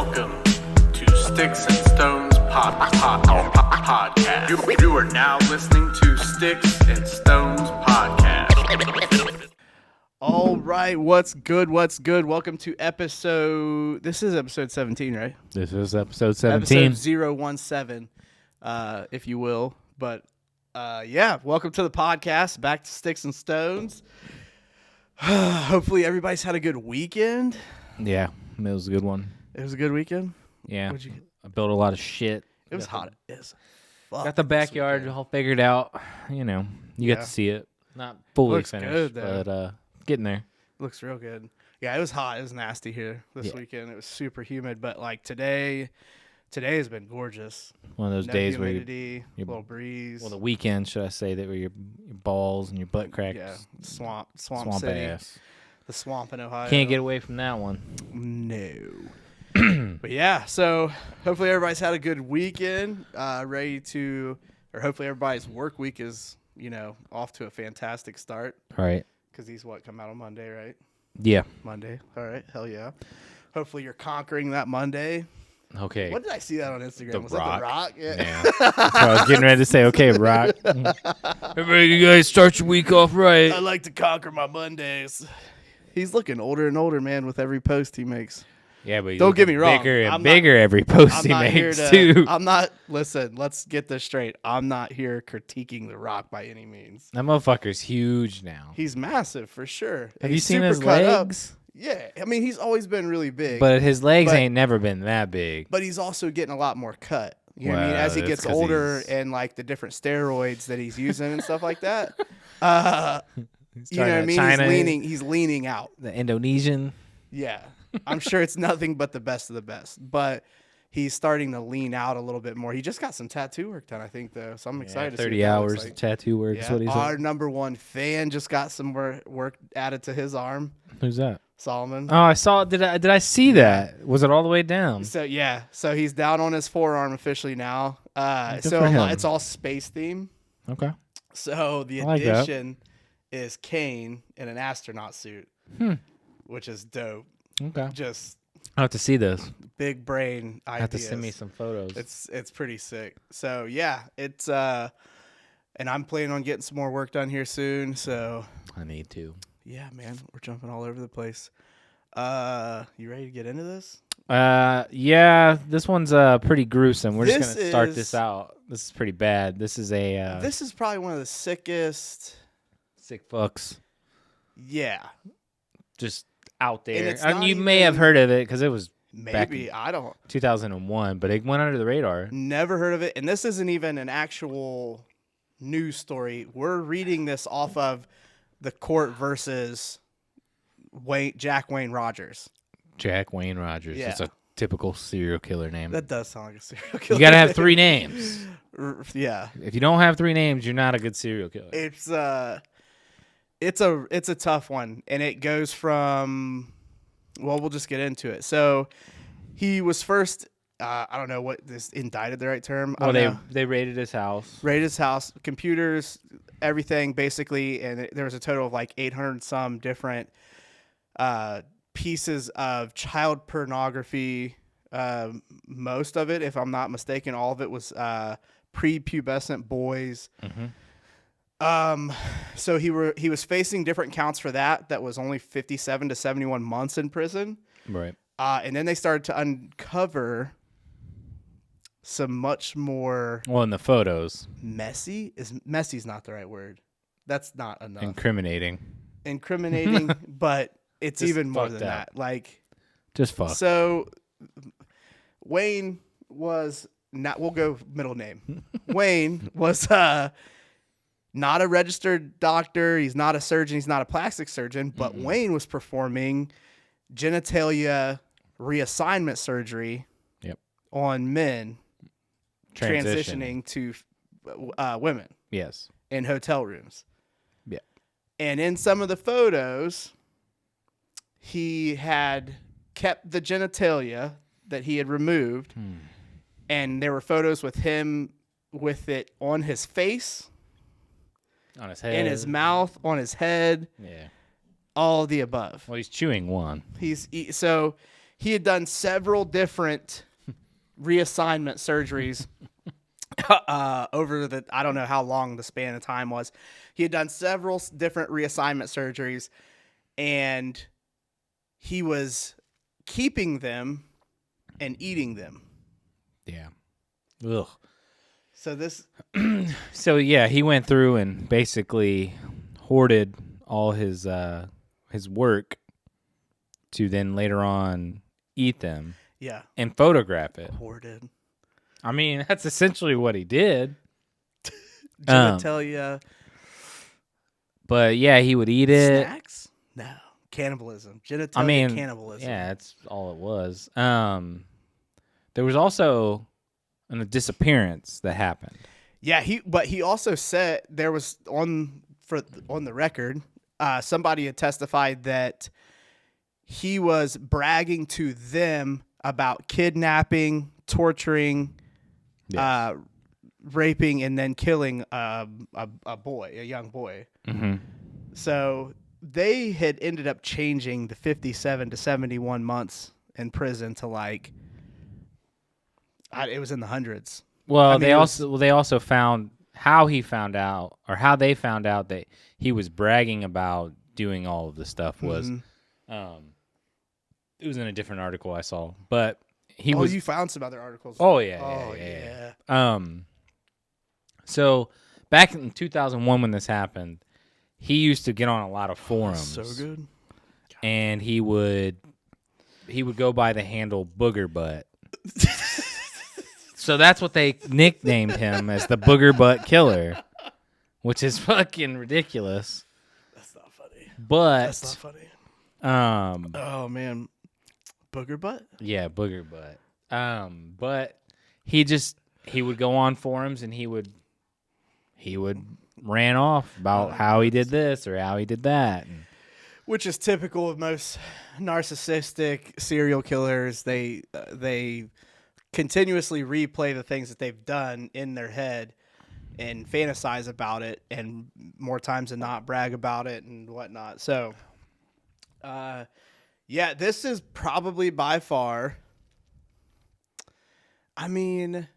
welcome to Sticks and Stones podcast. You are now listening to Sticks and Stones podcast. All right, what's good? Welcome to this is episode 17, right? This is episode 17. Episode 017, if you will. But yeah, welcome to the podcast, back to Sticks and Stones. Hopefully everybody's had a good weekend. Yeah, it was a good one. It was a good weekend? Yeah, What'd you get? I built a lot of shit. It was hot. Got the backyard all figured out. You know, you got to see it. Not fully Looks finished, good, though. but getting there. Looks real good. Yeah, it was hot. It was nasty here this weekend. It was super humid, but like today has been gorgeous. One of those No days humidity, where little breeze. well, the weekend, should I say, that were your balls and your butt cracks. Yeah, swamp swamp city. ass. The swamp in Ohio. Can't get away from that one. No. But yeah, so hopefully everybody's had a good weekend, hopefully everybody's work week is, off to a fantastic start. Right. Because these come out on Monday, right? Yeah. Monday. All right. Hell yeah. Hopefully you're conquering that Monday. Okay. What did I see that on Instagram? Was Rock. that The Rock? Yeah. That's what I was getting ready to say. Okay, Rock. Everybody, you guys start your week off right. I like to conquer my Mondays. He's looking older and older, man, with every post he makes. Yeah, but Don't get me wrong. Bigger and bigger every post he makes, too. Listen, let's get this straight. I'm not here critiquing The Rock by any means. That motherfucker's huge now. He's massive, for sure. Have you He's seen super his cut up. legs? Yeah. I mean, he's always been really big. But his legs ain't never been that big. But he's also getting a lot more cut. You know what I mean? Well, As he that's gets 'cause older he's- and, like, the different steroids that he's using and stuff like that. You know what I mean? He's leaning out. The Indonesian. Yeah. I'm sure it's nothing but the best of the best. But he's starting to lean out a little bit more. He just got some tattoo work done, I think, though. So I'm excited to see 30 what that hours looks like. of tattoo work is what he Our said. number one fan just got some work added to his arm. Who's that? Solomon. Oh, I saw. Did I see that? Was it all the way down? So so he's down on his forearm officially now. Good So for him. it's all space theme. Okay. So the I like that. addition is Kane in an astronaut suit, which is dope. Okay. Just I have to see this. big brain ideas. Have to send me some photos. It's pretty sick. So yeah, it's and I'm planning on getting some more work done here soon. So I need to. yeah, man, we're jumping all over the place. You ready to get into this? Yeah, this one's pretty gruesome. We're just This gonna start is- this out. This is pretty bad. This is a This is probably one of the sickest. sick fucks Yeah, just out And there. it's I mean, not you may have even- heard of it because it was back maybe in I don't. 2001, but it went under the radar. Never heard of it, and this isn't even an actual news story. We're reading this off of the court versus Jack Wayne Rogers. Jack Wayne Rogers. Yeah. It's a typical serial killer name. That does sound like a serial killer. You gotta have 3 names. Yeah, If you don't have 3 names, you're not a good serial killer. it's a tough one, and it goes from. Well, we'll just get into it. So he was first. I don't know what this indicted the right term. I Well, don't know. they raided his house. Raided his house, computers, everything basically, and there was a total of like 800 some different pieces of child pornography. Most of it, if I'm not mistaken, all of it was prepubescent boys. So he was facing different counts for that. That was only 57 to 71 months in prison. Right. And then they started to uncover some much more Well, in the photos, messy's not the right word. That's not enough. incriminating. Incriminating, but it's Just even more fucked than up. that. Like, Just fuck. so Wayne was not, we'll go middle name. Wayne was not a registered doctor. He's not a surgeon. He's not a plastic surgeon, but Wayne was performing genitalia reassignment surgery Yep. on men transitioning to women Yes. in hotel rooms. Yeah. And in some of the photos, he had kept the genitalia that he had removed, and there were photos with him with it on his face, On his head. in his mouth, on his head, Yeah. all of the above. Well, he's chewing one. So he had done several different reassignment surgeries over the, I don't know how long the span of time was. He had done several different reassignment surgeries, and he was keeping them and eating them. Yeah. Ugh. So this, So yeah, he went through and basically hoarded all his work to then later on eat them yeah, and photograph it. hoarded. I mean, that's essentially what he did. Genitalia. But yeah, he would eat it. Snacks? No. Cannibalism. Genitalia I mean, cannibalism. yeah, that's all it was. There was also a disappearance that happened. Yeah, he also said there was on the record, somebody had testified that he was bragging to them about kidnapping, torturing, Yes. raping, and then killing a young boy. Mm-hmm. So they had ended up changing the 57 to 71 months in prison to it was in the hundreds. Well, I mean, they also found how they found out that he was bragging about doing all of the stuff was, it was in a different article I saw, but you found some other articles. Oh yeah. So back in 2001 when this happened, he used to get on a lot of forums. So good. And he would go by the handle Booger Butt. So that's what they nicknamed him, as the Booger Butt Killer, which is fucking ridiculous. That's not funny. But That's not funny. Oh man, Booger Butt. Yeah, Booger Butt. But he would go on forums and he would ran off about how he did this or how he did that. Which is typical of most narcissistic serial killers. They continuously replay the things that they've done in their head and fantasize about it, and more times than not brag about it and whatnot. So, yeah, this is probably by far. I mean,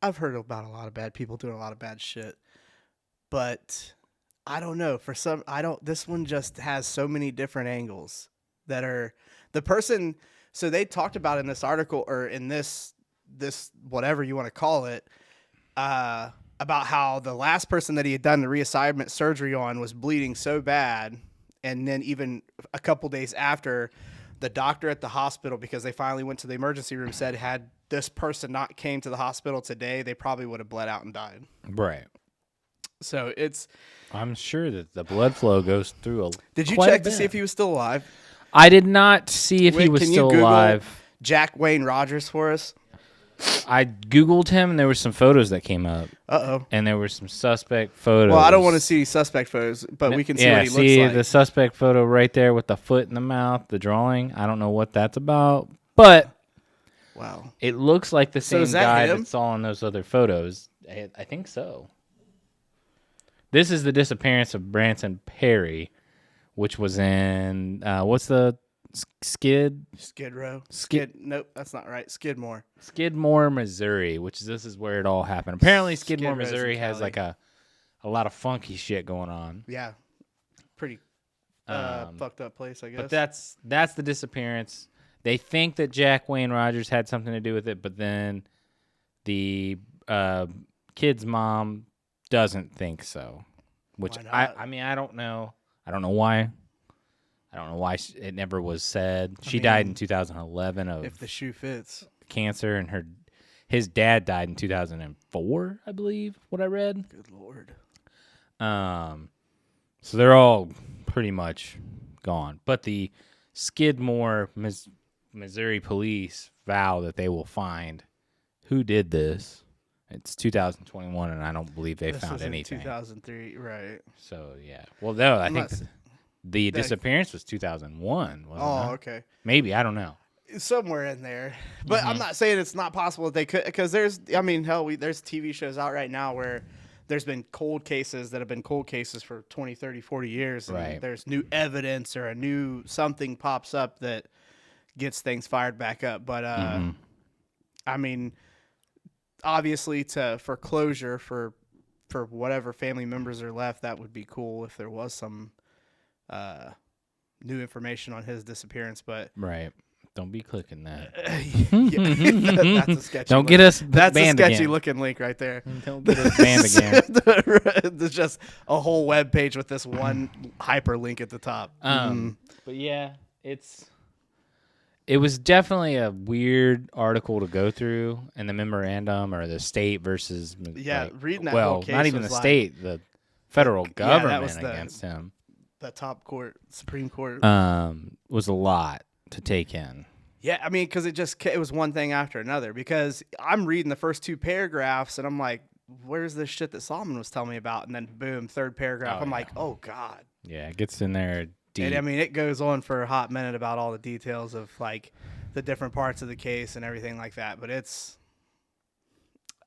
I've heard about a lot of bad people doing a lot of bad shit, but I don't know. This one just has so many different angles that are the person. So they talked about in this article, or in this whatever you want to call it, about how the last person that he had done the reassignment surgery on was bleeding so bad. And then even a couple days after, the doctor at the hospital, because they finally went to the emergency room, said had this person not came to the hospital today, they probably would have bled out and died. Right. So I'm sure that the blood flow goes through Did you check to see if he was still alive? I did not see if he was Can you still Google alive. Jack Wayne Rogers for us? I Googled him, and there were some photos that came up. Uh-oh. And there were some suspect photos. Well, I don't want to see suspect photos, but we can see what he looks like. The suspect photo right there with the foot in the mouth, the drawing. I don't know what that's about, but wow, it looks like the same is that guy him? that's on those other photos. I think so. This is the disappearance of Branson Perry, which was in what's the Skid Row. Nope, that's not right. Skidmore, Missouri, this is where it all happened. Apparently, Skidmore, Skid Row's Missouri in has Cali. like a lot of funky shit going on. Yeah, pretty fucked up place, I guess. But that's the disappearance. They think that Jack Wayne Rogers had something to do with it, but then the kid's mom doesn't think so. Which I mean, I don't know. I don't know why. I don't know why it never was said. She died in 2011 of if the shoe fits cancer, and his dad died in 2004, I believe. What I read. Good Lord. So they're all pretty much gone. But the Skidmore, Missouri police vow that they will find who did this. It's 2021, and I don't believe they found anything. 2003, right? So yeah. Well, no, I think the disappearance was 2001. Wasn't it? Okay. Maybe, I don't know. Somewhere in there, but I'm not saying it's not possible that they could, because there's TV shows out right now where there's been cold cases that have been cold cases for 20, 30, 40 years. And right. There's new evidence or a new something pops up that gets things fired back up. But I mean, obviously for closure for whatever family members are left, that would be cool if there was some new information on his disappearance. But Right. Don't be clicking that. that's a sketchy. Don't get us That's banned a sketchy again. looking link right there. Don't get us banned again. There's just a whole web page with this one hyperlink at the top. But yeah, it was definitely a weird article to go through, and the memorandum or the state versus reading that whole case not even the was state, the federal government was against him. The top court, Supreme Court, was a lot to take in. Yeah, I mean, because it was one thing after another. Because I'm reading the first 2 paragraphs, and I'm like, "Where's this shit that Solomon was telling me about?" And then boom, 3rd paragraph. I'm like, "Oh God." Yeah, it gets in there deep. And I mean, it goes on for a hot minute about all the details of like the different parts of the case and everything like that. But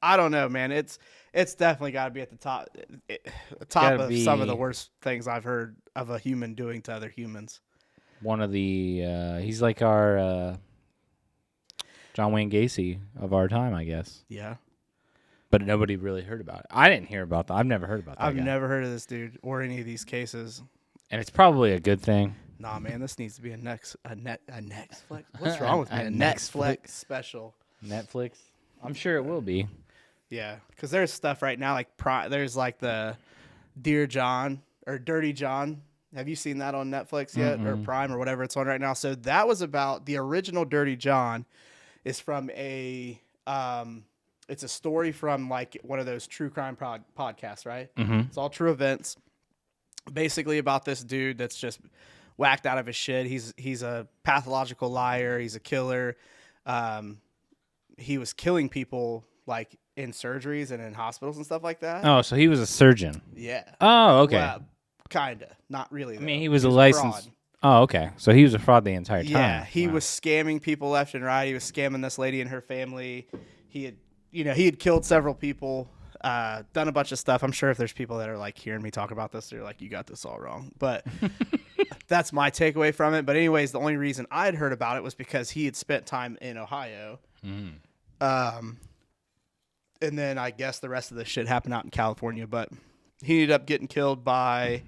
I don't know, man. It's definitely got to be at the top of some of the worst things I've heard of a human doing to other humans. One of the he's like our John Wayne Gacy of our time, I guess. Yeah. But nobody really heard about it. I didn't hear about that. I've never heard about that. I've guy. never heard of this dude or any of these cases. And it's probably a good thing. Nah, man, this needs to be a Netflix. What's wrong with me? A Netflix special. Netflix. I'm sure it will be. Yeah, because there's stuff right now like there's like the Dear John or Dirty John. Have you seen that on Netflix yet or Prime or whatever it's on right now? So that was about the original Dirty John. Is from it's a story from like one of those true crime podcasts, right? Mm-hmm. It's all true events. Basically about this dude that's just whacked out of his shit. He's a pathological liar. He's a killer. He was killing people like in surgeries and in hospitals and stuff like that. Oh, so he was a surgeon. Yeah. Oh, okay. Well, kinda. Not really. Though. I mean, he was a licensed. Fraud. Oh, okay. So he was a fraud the entire time. Yeah, he was scamming people left and right. He was scamming this lady and her family. He had killed several people, done a bunch of stuff. I'm sure if there's people that are like hearing me talk about this, they're like, "You got this all wrong." But that's my takeaway from it. But anyways, the only reason I'd heard about it was because he had spent time in Ohio. And then I guess the rest of the shit happened out in California. But he ended up getting killed by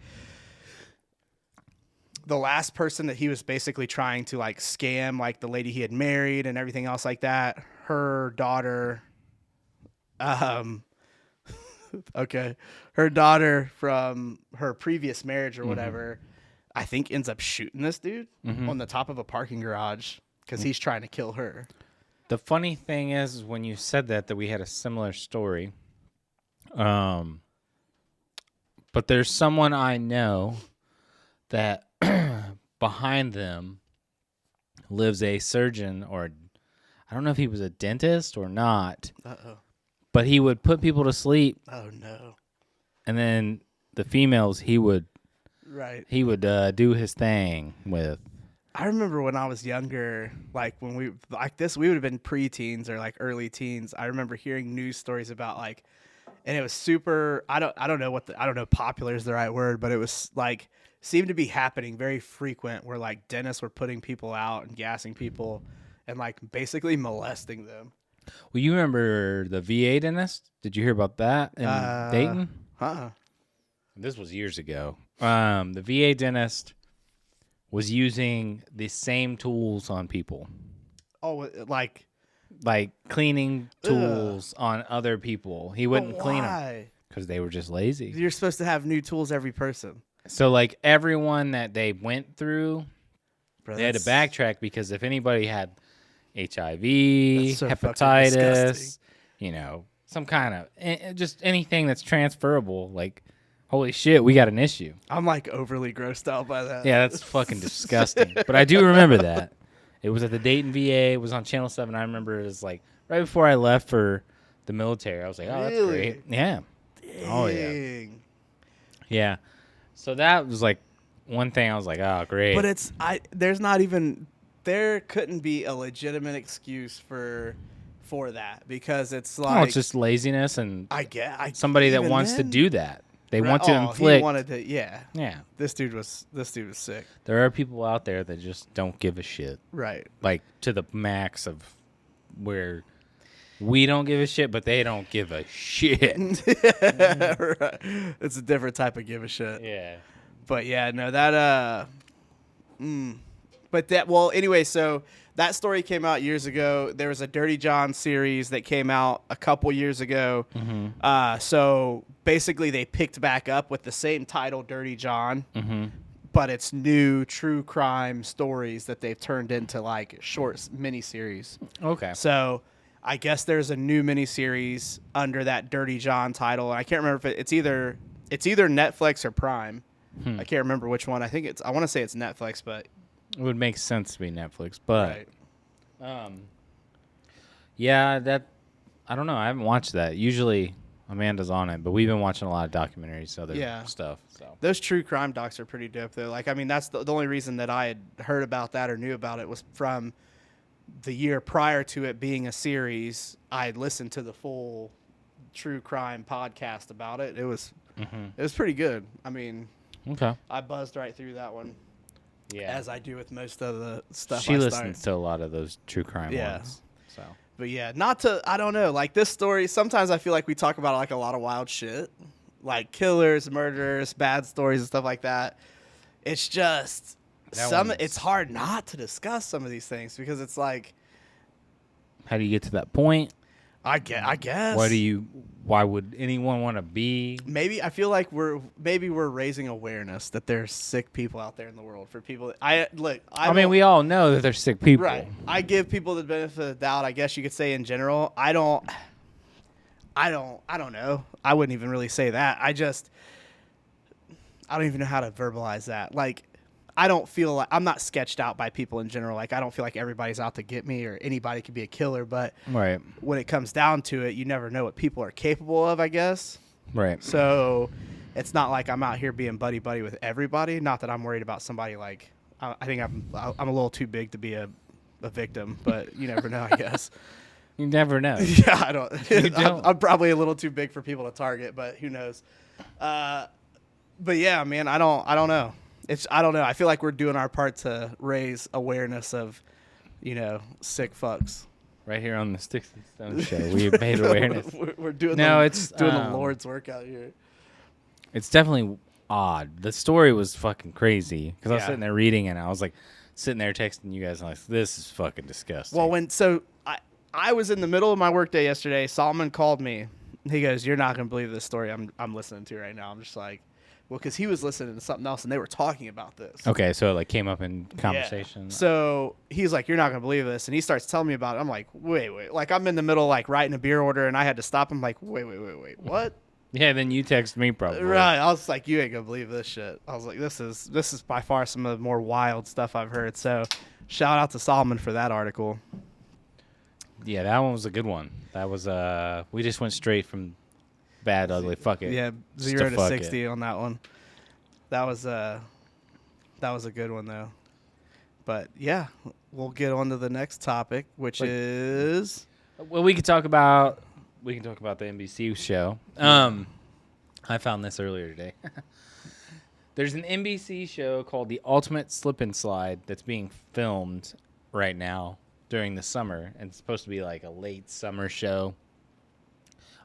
the last person that he was basically trying to like scam, like the lady he had married and everything else like that. Her daughter, her daughter from her previous marriage or whatever, I think ends up shooting this dude on the top of a parking garage because he's trying to kill her. The funny thing is when you said that we had a similar story. But there's someone I know that behind them lives a surgeon, or I don't know if he was a dentist or not. But he would put people to sleep. Oh no! And then the females he would do his thing with. I remember when I was younger, like when we would have been preteens or like early teens. I remember hearing news stories about like, and it was super. I don't know popular is the right word, but it was like seemed to be happening very frequent where like dentists were putting people out and gassing people and like basically molesting them. Well, you remember the VA dentist? Did you hear about that in Dayton? This was years ago. The VA dentist was using the same tools on people. Oh, like cleaning tools on other people. He wouldn't clean them because they were just lazy. You're supposed to have new tools every person. So like everyone that they went through, they had to backtrack because if anybody had HIV, hepatitis, some kind of just anything that's transferable, like holy shit, we got an issue. I'm like overly grossed out by that. Yeah, that's fucking disgusting. But I do remember that. It was at the Dayton VA. It was on Channel 7. I remember it was like right before I left for the military. I was like, oh, that's great. Yeah. Dang. Oh, yeah. Yeah. So that was like one thing I was like, oh, great. But there couldn't be a legitimate excuse for that because it's like. Oh, it's just laziness and I get somebody that wants to do that. They want to inflict. He wanted to, yeah. Yeah. This dude was sick. There are people out there that just don't give a shit. Right. Like to the max of where we don't give a shit, but they don't give a shit. Right. It's a different type of give a shit. Yeah. But yeah, no, that but that, well, anyway, so that story came out years ago. There was a Dirty John series that came out a couple years ago. So basically they picked back up with the same title, Dirty John, but it's new true crime stories that they've turned into like short miniseries. Okay. So I guess there's a new miniseries under that Dirty John title. I can't remember if it's either Netflix or Prime. I can't remember which one. I want to say it's Netflix, but It would make sense to be Netflix, but right. Yeah, that I don't know. I haven't watched that. Usually Amanda's on it, but we've been watching a lot of documentaries, other stuff. So Those true crime docs are pretty dope, though. Like, I mean, that's the only reason that I had heard about that or knew about it was from the year prior to it being a series. I had listened to the full true crime podcast about it. It was pretty good. I mean, okay, I buzzed right through that one. yeah, As I do with most of the stuff. she I listens start. to a lot of those true crime Yeah. ones. So But yeah, I don't know. Like this story, sometimes I feel like we talk about like a lot of wild shit, like killers, murderers, bad stories and stuff like that. It's just it's hard not to discuss some of these things because it's like, how do you get to that point? I guess. Why would anyone want to be? Maybe I feel like we're raising awareness that there's sick people out there in the world for people. I mean, we all know that they're sick people. right. I give people the benefit of the doubt, I guess you could say in general. I don't know. I wouldn't even really say that. I don't even know how to verbalize that. Like, I don't feel like I'm not sketched out by people in general. Like, I don't feel like everybody's out to get me or anybody could be a killer. But Right. when it comes down to it, you never know what people are capable of, I guess. Right. So it's not like I'm out here being buddy with everybody. Not that I'm worried about somebody like I think I'm a little too big to be a victim, but you never know, I guess. You never know. Yeah, I don't. don't. I'm probably a little too big for people to target, but who knows? But yeah, man, I don't know. I don't know. I feel like we're doing our part to raise awareness of, sick fucks. Right here on the Sticks and Stones show, we made awareness. we're doing it's doing the Lord's work out here. It's definitely odd. The story was fucking crazy because I was Yeah. sitting there reading and I was like sitting there texting you guys and like, this is fucking disgusting. Well, I was in the middle of my workday yesterday. Solomon called me. He goes, "You're not gonna believe this story I'm listening to right now." I'm just like, well, because he was listening to something else and they were talking about this. Okay, so it like came up in conversation. Yeah. So he's like, "You're not gonna believe this," and he starts telling me about it. I'm like, wait, like I'm in the middle like writing a beer order and I had to stop. I'm like, wait, what? Yeah, then you text me probably. Right. I was like, you ain't gonna believe this shit. I was like, this is by far some of the more wild stuff I've heard. So shout out to Solomon for that article. Yeah, that one was a good one. That was we just went straight from bad, ugly, fuck it. Yeah, Just 0 to fuck 60 it. on that one. That was a good one though. But yeah, we'll get on to the next topic, which is Well, we can talk about the NBC show. I found this earlier today. There's an NBC show called The Ultimate Slip and Slide that's being filmed right now during the summer, and it's supposed to be like a late summer show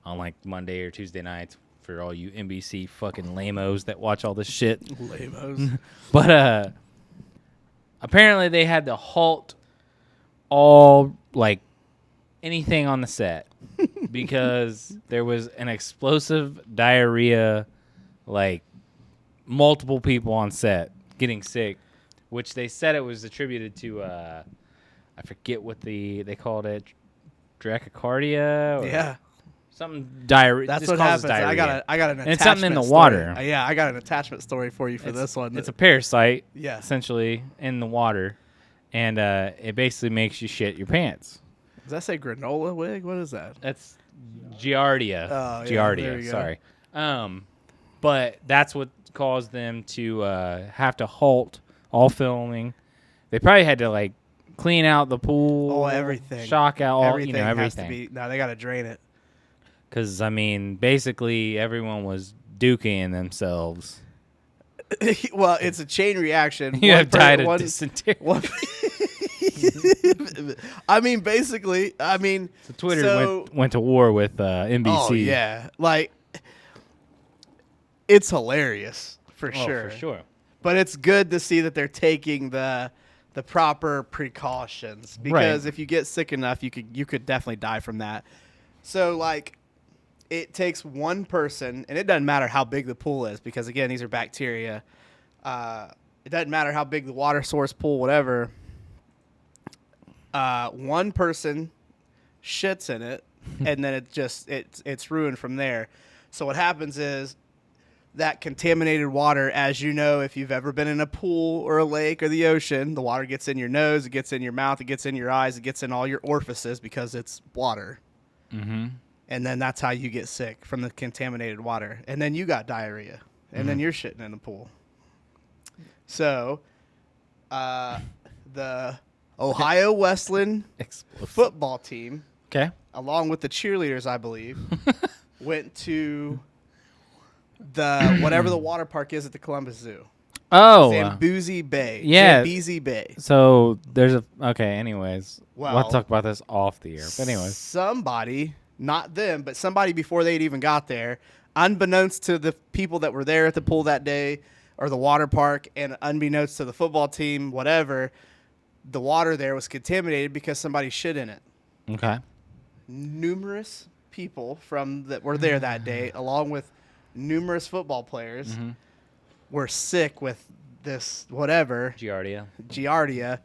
on like Monday or Tuesday nights for all you NBC fucking lamos that watch all this shit. lamos. But apparently they had to halt all like anything on the set because there was an explosive diarrhea, like multiple people on set getting sick, which they said it was attributed to I forget what they called it, dracacardia or Yeah. something diarrhea. That's just what causes happens. diarrhea. I got an And attachment it's something in the story. water. Yeah, I got an attachment story for you for It's- this one. It's a parasite, Yeah. essentially, in the water, and it basically makes you shit your pants. Does that say granola wig? What is that? That's Giardia. Oh, yeah, Giardia, there you go. sorry. But that's what caused them to have to halt all filming. They probably had to like clean out the pool, Oh, everything. shock out all, Everything has to everything. be. No, they got to drain it. Because I mean, basically everyone was dookie themselves. Well, it's a chain reaction. You One have died of dysentery. one- I mean, basically, So Twitter so- went to war with NBC. Oh yeah, like it's hilarious for sure. For sure. But it's good to see that they're taking the proper precautions, because Right. if you get sick enough, you could definitely die from that. So like, it takes one person, and it doesn't matter how big the pool is, because again, these are bacteria. It doesn't matter how big the water source, pool, whatever. One person shits in it, and then it's ruined from there. So what happens is that contaminated water, as you know, if you've ever been in a pool or a lake or the ocean, the water gets in your nose, it gets in your mouth, it gets in your eyes, it gets in all your orifices because it's water. Mm-hmm. And then that's how you get sick, from the contaminated water. And then you got diarrhea, and then you're shitting in the pool. So, the Ohio Wesleyan football team, Okay. along with the cheerleaders, I believe, went to the whatever the water park is at the Columbus Zoo. Oh. Zambezi Bay. yeah. Zambezi Bay. So there's anyways. Well- we'll talk about this off the air. But anyways. Somebody, not them, but somebody before they'd even got there, unbeknownst to the people that were there at the pool that day or the water park, and unbeknownst to the football team, whatever, the water there was contaminated because somebody shit in it. Okay. Numerous people that were there that day, along with numerous football players, were sick with this whatever Giardia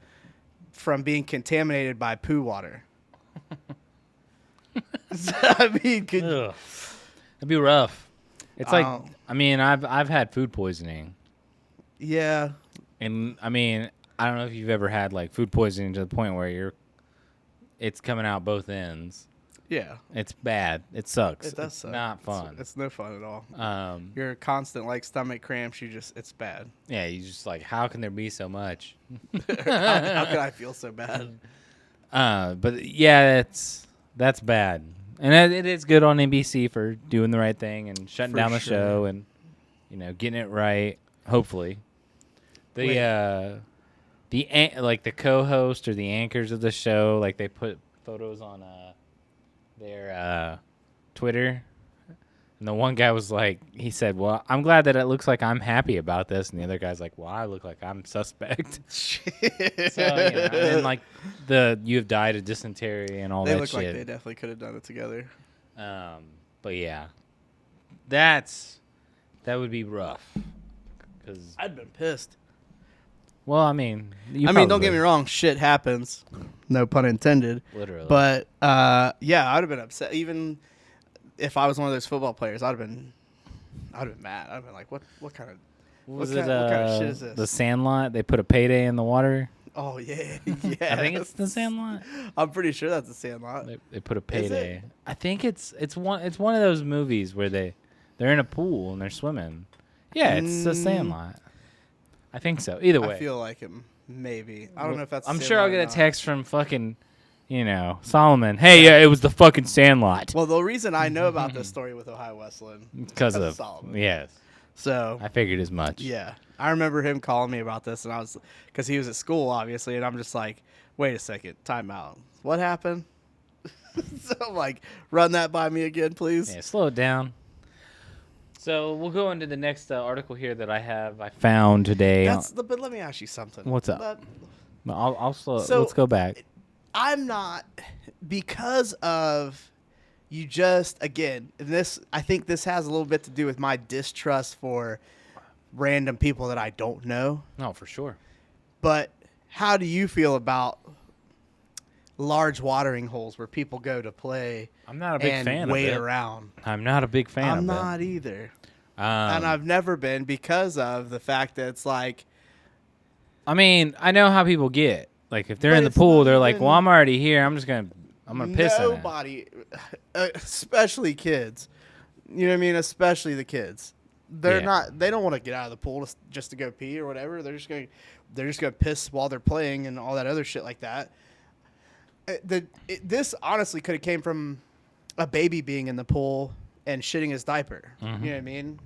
from being contaminated by poo water. I mean, Ugh. It'd be rough. It's like, Oh. I mean, I've had food poisoning, yeah, and I mean, I don't know if you've ever had like food poisoning to the point where it's coming out both ends. yeah, It's bad. It sucks. it does It's suck. not fun. It's no fun at all. You're You're constant like stomach cramps. It's bad. yeah. You just like, how can there be so much? How could I feel so bad? But yeah, that's bad, and it is good on NBC for doing the right thing and shutting For down the sure. show and getting it right. Hopefully, the the co-host or the anchors of the show, like they put photos on their Twitter, and the one guy was like, he said, "Well, I'm glad that it looks like I'm happy about this," and the other guy's like, "Well, I look like I'm suspect." So, and then like you have died of dysentery and all They that look shit. like they definitely could have done it together. But yeah, that would be rough. Cause I'd been pissed. well, I mean, Don't get me wrong, shit happens. No pun intended. Literally. But yeah, I'd have been upset. Even if I was one of those football players, I'd have been mad. I'd have been like, what kind of what kind of shit is this? The Sandlot? They put a payday in the water. Oh yeah, yeah. I think it's the Sandlot. I'm pretty sure that's a Sandlot. They put a Is it? payday. I think it's one of those movies where they're in a pool and they're swimming. Yeah, it's the Sandlot. I think so. Either way, I feel like it. Maybe. I don't know if that's. I'm the sure I'll Sandlot get or a not. text from fucking, Solomon. Hey, yeah, it was the fucking Sandlot. Well, the reason I know about this story with Ohio Wesleyan Because of Solomon. yes, So I figured as much. yeah, I remember him calling me about this, and I was because he was at school, obviously, and I'm just like, wait a second, time out. What happened? So I'm like, run that by me again, please. Yeah, slow it down. So we'll go into the next article here that I found today. But let me ask you something. What's up? I'll slow. So- Let's go back. I'm not, because of you just, again, I think this has a little bit to do with my distrust for random people that I don't know. No, for sure. But how do you feel about large watering holes where people go to play I'm not a big and fan wait of it. around? I'm not a big fan I'm of not either. it. And I've never been, because of the fact that it's like, I mean, I know how people get. Like if they're But in the it's pool, not they're like, even- "Well, I'm already here. I'm gonna piss in it." nobody, especially kids, you know what I mean? Especially the kids. They're Yeah. they don't want to get out of the pool just to go pee or whatever. They're just gonna piss while they're playing and all that other shit like that. This honestly could have came from a baby being in the pool and shitting his diaper. Mm-hmm. You know what I mean?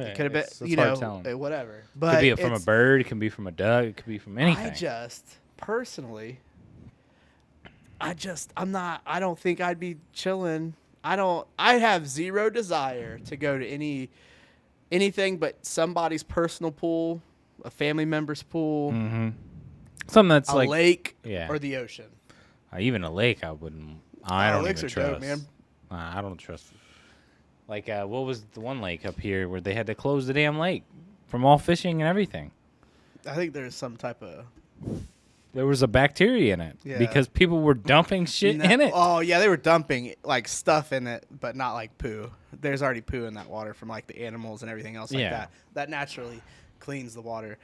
It could have been, It's hard telling. whatever. But Could be from a bird. It can be from a duck. It could be from anything. I just personally, I don't think I'd be chilling. I have zero desire to go to anything but somebody's personal pool, a family member's pool, Something that's a like lake, yeah. or the ocean. Even a lake, I wouldn't. I don't lakes even are trust. dope, man. I don't trust. Like, what was the one lake up here where they had to close the damn lake from all fishing and everything? I think there's some type of. There was a bacteria in it because people were dumping shit in it. Oh yeah, they were dumping like stuff in it, but not like poo. There's already poo in that water from like the animals and everything else like that. That naturally cleans the water.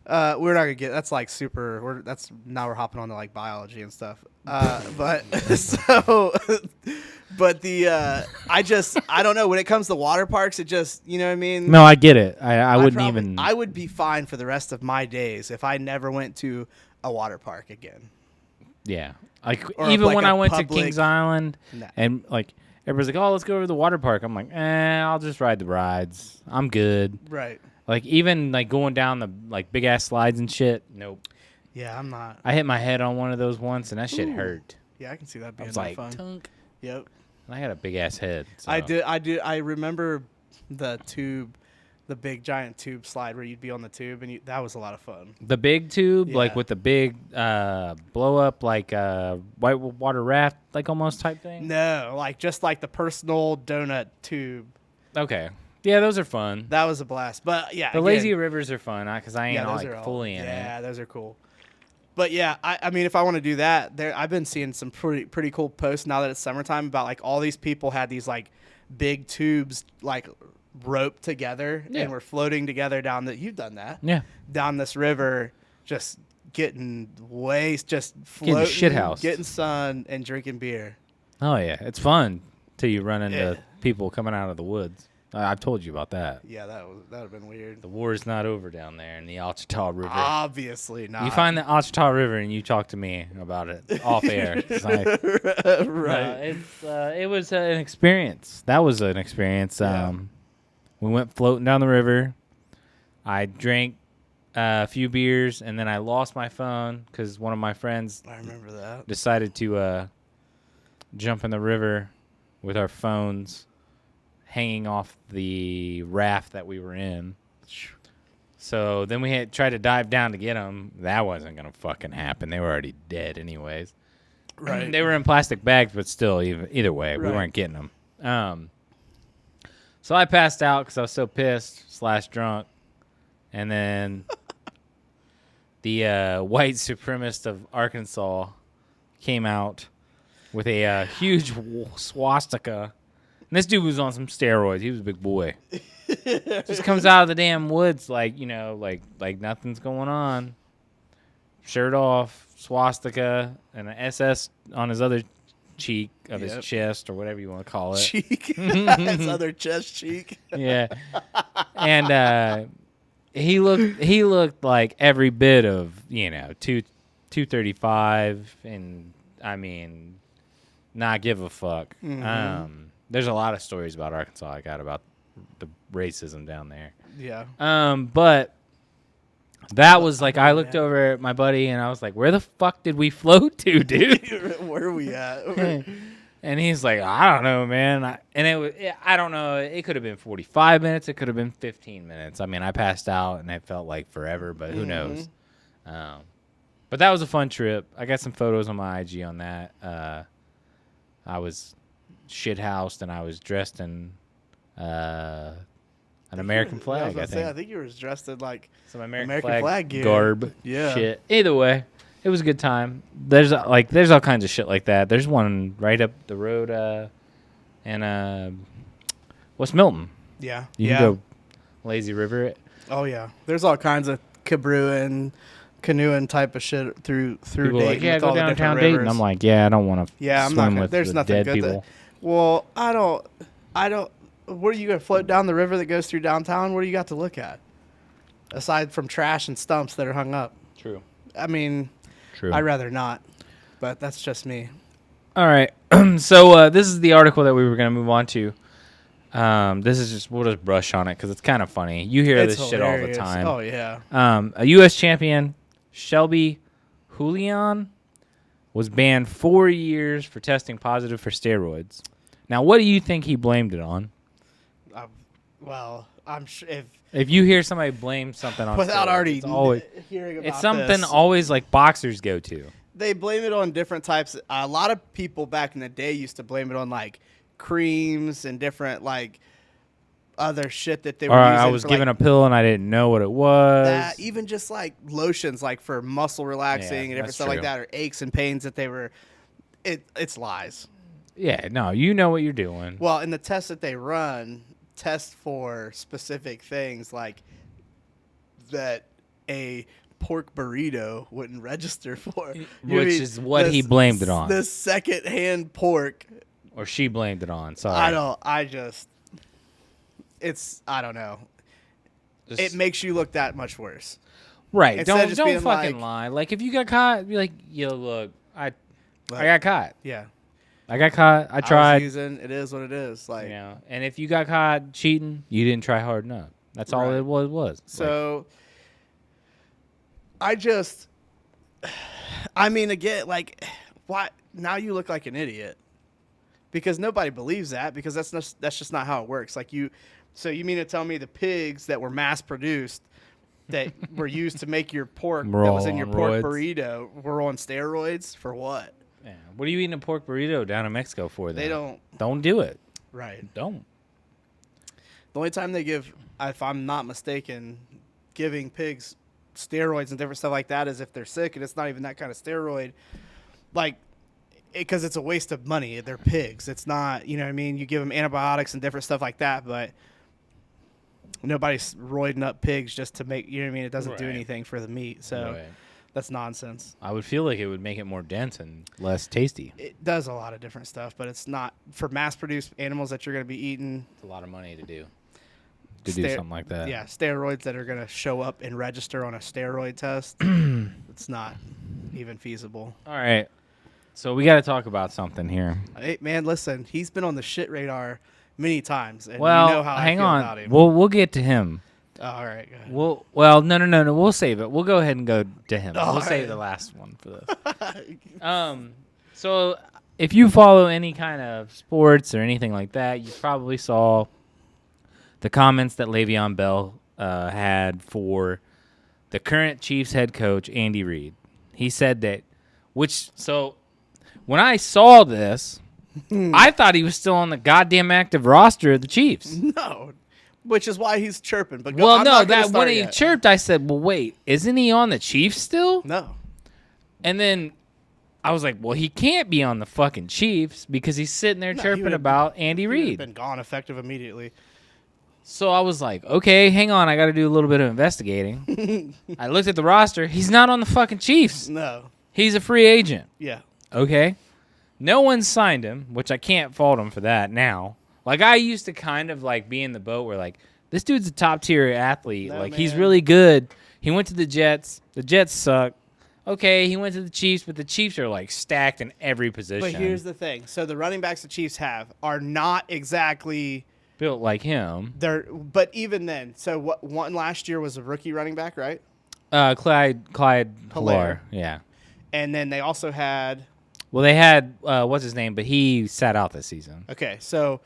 We're not gonna get that's like super. Now we're hopping on to like biology and stuff. But I don't know when it comes to water parks. It just you know what I mean. No, I get it. I wouldn't even. I would be fine for the rest of my days if I never went to a water park again. Yeah, like Or even like when a I went public- to Kings Island Nah. and like everybody's like, "Oh, let's go over to the water park." I'm like, I'll just ride the rides. I'm good. Right. Like even like going down the like big ass slides and shit. Nope. Yeah, I'm not. I hit my head on one of those once and that shit hurt. Yeah, I can see that I being was like, fun. tunk. Yep. And I got a big ass head. So. I did. I remember the big giant tube slide where you'd be on the tube, and that was a lot of fun. The big tube, like Yeah. with the big blow up, like white water raft, like almost type thing. No, like just like the personal donut tube. Okay. Yeah, those are fun. That was a blast. But yeah, The lazy rivers are fun because I ain't those like are fully in it. Yeah, those are cool. But yeah, I mean, if I want to do that, I've been seeing some pretty cool posts now that it's summertime about like all these people had these like big tubes like roped together and were floating together you've done that. Yeah. Down this river, just getting just Getting floating, shithoused. getting sun and drinking beer. Oh yeah, it's fun till you run into Yeah. people coming out of the woods. I've told you about that. Yeah, that would have been weird. The war is not over down there in the Ouachita River. Obviously not. You find the Ouachita River and you talk to me about it off air. 'Cause right. It was an experience. That was an experience. Yeah. We went floating down the river. I drank a few beers and then I lost my phone because one of my friends I remember that. decided to jump in the river with our phones hanging off the raft that we were in. So then we had tried to dive down to get them. That wasn't going to fucking happen. They were already dead anyways. Right. They were in plastic bags, but still, either way, we Right. weren't getting them. So I passed out because I was so pissed / drunk. And then the white supremacist of Arkansas came out with a huge swastika. And this dude was on some steroids. He was a big boy. Just comes out of the damn woods like nothing's going on. Shirt off, swastika, and an SS on his other cheek of his chest or whatever you want to call it. Cheek. His other chest cheek. Yeah. And he looked like every bit of, 235 and I mean not give a fuck. Mm-hmm. There's a lot of stories about Arkansas I got about the racism down there. Yeah. But that was like I looked over at my buddy and I was like, "Where the fuck did we float to, dude?" Where are we at? And he's like, "I don't know, man." I don't know. It could have been 45 minutes. It could have been 15 minutes. I mean, I passed out and it felt like forever, but who knows? But that was a fun trip. I got some photos on my IG on that. I was shithoused and I was dressed in an American flag. I think you were dressed in like some American flag flag gear. garb. Yeah. Shit. Either way, it was a good time. There's all kinds of shit like that. There's one right up the road in West Milton. Yeah. You can go lazy river. Oh yeah. There's all kinds of canoeing type of shit through People Dayton. are like, yeah, with go all the downtown different Dayton. rivers. I'm like, yeah, I don't want to. Yeah, I'm swim not gonna, with there's the nothing dead good people. Well, I don't where are you gonna float down the river that goes through downtown? What do you got to look at? Aside from trash and stumps that are hung up. True. I mean, True. I'd rather not. But that's just me. All right. So this is the article that we were going to move on to. This is just we'll just brush on it because it's kind of funny. You hear It's this shit all the hilarious. time. Oh yeah. A U.S. champion, Shelby Julian, was banned 4 years for testing positive for steroids. Now, what do you think he blamed it on? Well, I'm sure If you hear somebody blame something on without steroids, already it's always hearing about it's something this, always like boxers go to. they blame it on different types. A lot of people back in the day used to blame it on like creams and different like other shit that they were Or using. I was for, given like, a pill and I didn't know what it was. that, even just like lotions, like for muscle relaxing Yeah, and different that's stuff like true. that, or aches and pains that they were. It's lies. Yeah, no, you know what you're doing. Well, in the tests that they run, test for specific things like that a pork burrito wouldn't register for, Which is what he blamed it on. The second-hand pork. Or she blamed it on. Sorry. I don't know. Just- It makes you look that much worse. Right. Instead of just Don't being fucking like- lie. Like if you got caught, be like, yo, look, I got caught. Yeah. I got caught. I tried. It is what it is. Like, You know, and if you got caught cheating, you didn't try hard enough. That's all Right. it was. so I mean, again, like, why? Now you look like an idiot because nobody believes that because that's just not how it works. Like so you mean to tell me the pigs that were mass produced that were used to make your pork Were that was all in your on pork roids? burrito were on steroids for what? Yeah. What are you eating a pork burrito down in Mexico for? Then? They don't. Don't do it. Right. Don't. The only time they give, if I'm not mistaken, giving pigs steroids and different stuff like that is if they're sick, and it's not even that kind of steroid. Like, because it's a waste of money. They're pigs. It's not, you know what I mean? You give them antibiotics and different stuff like that, but nobody's roiding up pigs just to make, you know what I mean? It doesn't do Right. anything for the meat. So Right. that's nonsense. I would feel like it would make it more dense and less tasty. It does a lot of different stuff, but it's not for mass-produced animals that you're going to be eating. It's a lot of money to do. Do something like that. Yeah, steroids that are going to show up and register on a steroid test. It's not even feasible. All right. So we got to talk about something here. Hey, man, listen, he's been on the shit radar many times, and Well, you know how I hang feel on. about him. We'll get to him. Oh, all right, go ahead. No. We'll save it. We'll go ahead and go to him. All We'll save right. the last one for this. So if you follow any kind of sports or anything like that, you probably saw the comments that Le'Veon Bell had for the current Chiefs head coach, Andy Reid. He said that, so when I saw this, I thought he was still on the goddamn active roster of the Chiefs. No, which is why he's chirping. But Well, I'm no, not gonna that start when he yet. chirped, I said, well, wait, isn't he on the Chiefs still? No. And then I was like, well, he can't be on the fucking Chiefs because he's sitting there No, he chirping would've- about Andy He would have Reid. been gone effective immediately. So I was like, okay, hang on. I got to do a little bit of investigating. I looked at the roster. He's not on the fucking Chiefs. No. He's a free agent. Yeah. Okay. No one signed him, which I can't fault him for that now. Like, I used to kind of like be in the boat where like, this dude's a top tier athlete. No, like, he's man. really good. He went to the Jets. The Jets suck. Okay, he went to the Chiefs, but the Chiefs are like stacked in every position. But here's the thing. So the running backs the Chiefs have are not exactly built like him. but even then, so what one last year was a rookie running back, right? Clyde Hilaire. Hilaire. Yeah. And then they also had Well, they had what's his name, but he sat out this season, okay, so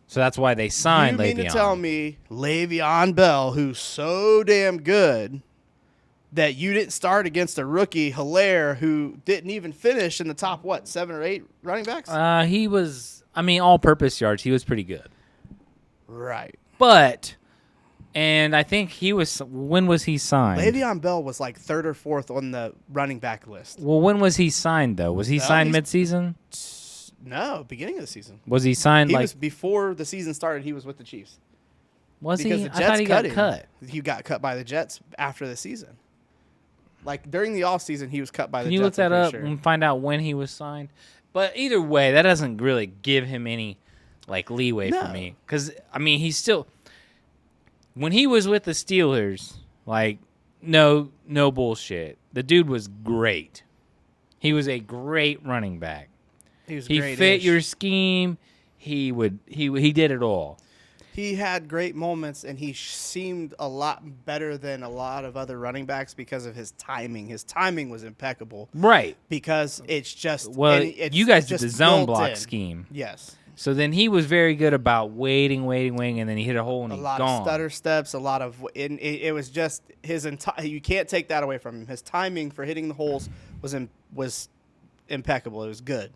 so that's why they signed you mean Le'Veon. to tell me Le'Veon Bell, who's so damn good, that you didn't start against a rookie Hilaire who didn't even finish in the top 7 or 8 running backs? He was, I mean, all-purpose yards. He was pretty good, Right. but, and I think he was. When was he signed? Le'Veon Bell was like 3rd or 4th on the running back list. Well, when was he signed though? Was he No, signed he's- mid-season? No, beginning of the season. Was he signed He like? was before the season started. He was with the Chiefs Was because he? the I Jets thought he cut got him. cut. He got cut by the Jets after the season. Like during the off season, he was cut by the Can you Jets. look I'm that pretty up sure. and find out when he was signed? But either way, that doesn't really give him any like leeway for No. me, because I mean, he's still when he was with the Steelers, like no bullshit. The dude was great. He was a great running back. He was He great. fit your scheme. He did it all. He had great moments, and he seemed a lot better than a lot of other running backs because of his timing. His timing was impeccable. Right. Because it's just Well, it's you guys did just the zone built block in. scheme. Yes. So then he was very good about waiting, and then he hit a hole and A he's lot gone. of stutter steps, a lot of it was just his entire. You can't take that away from him. His timing for hitting the holes was impeccable. It was good.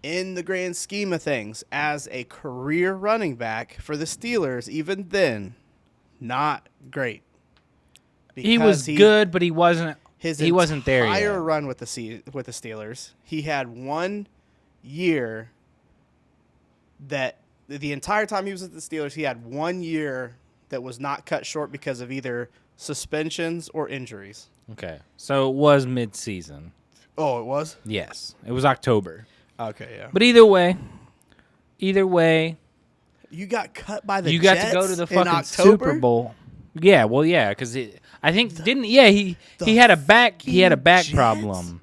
In the grand scheme of things, as a career running back for the Steelers, even then, not great. He was good, but he wasn't. He wasn't there yet. His entire run with the Steelers, he had 1 year. That the entire time he was at the Steelers, he had 1 year that was not cut short because of either suspensions or injuries. Okay, so it was mid-season. Oh, it was? Yes, it was October. Okay, yeah. But either way, You got cut by the you Jets got to go to the in fucking October? Super Bowl. Yeah, well, yeah, because I think didn't. Yeah, he had a back. He had a back Jets? problem.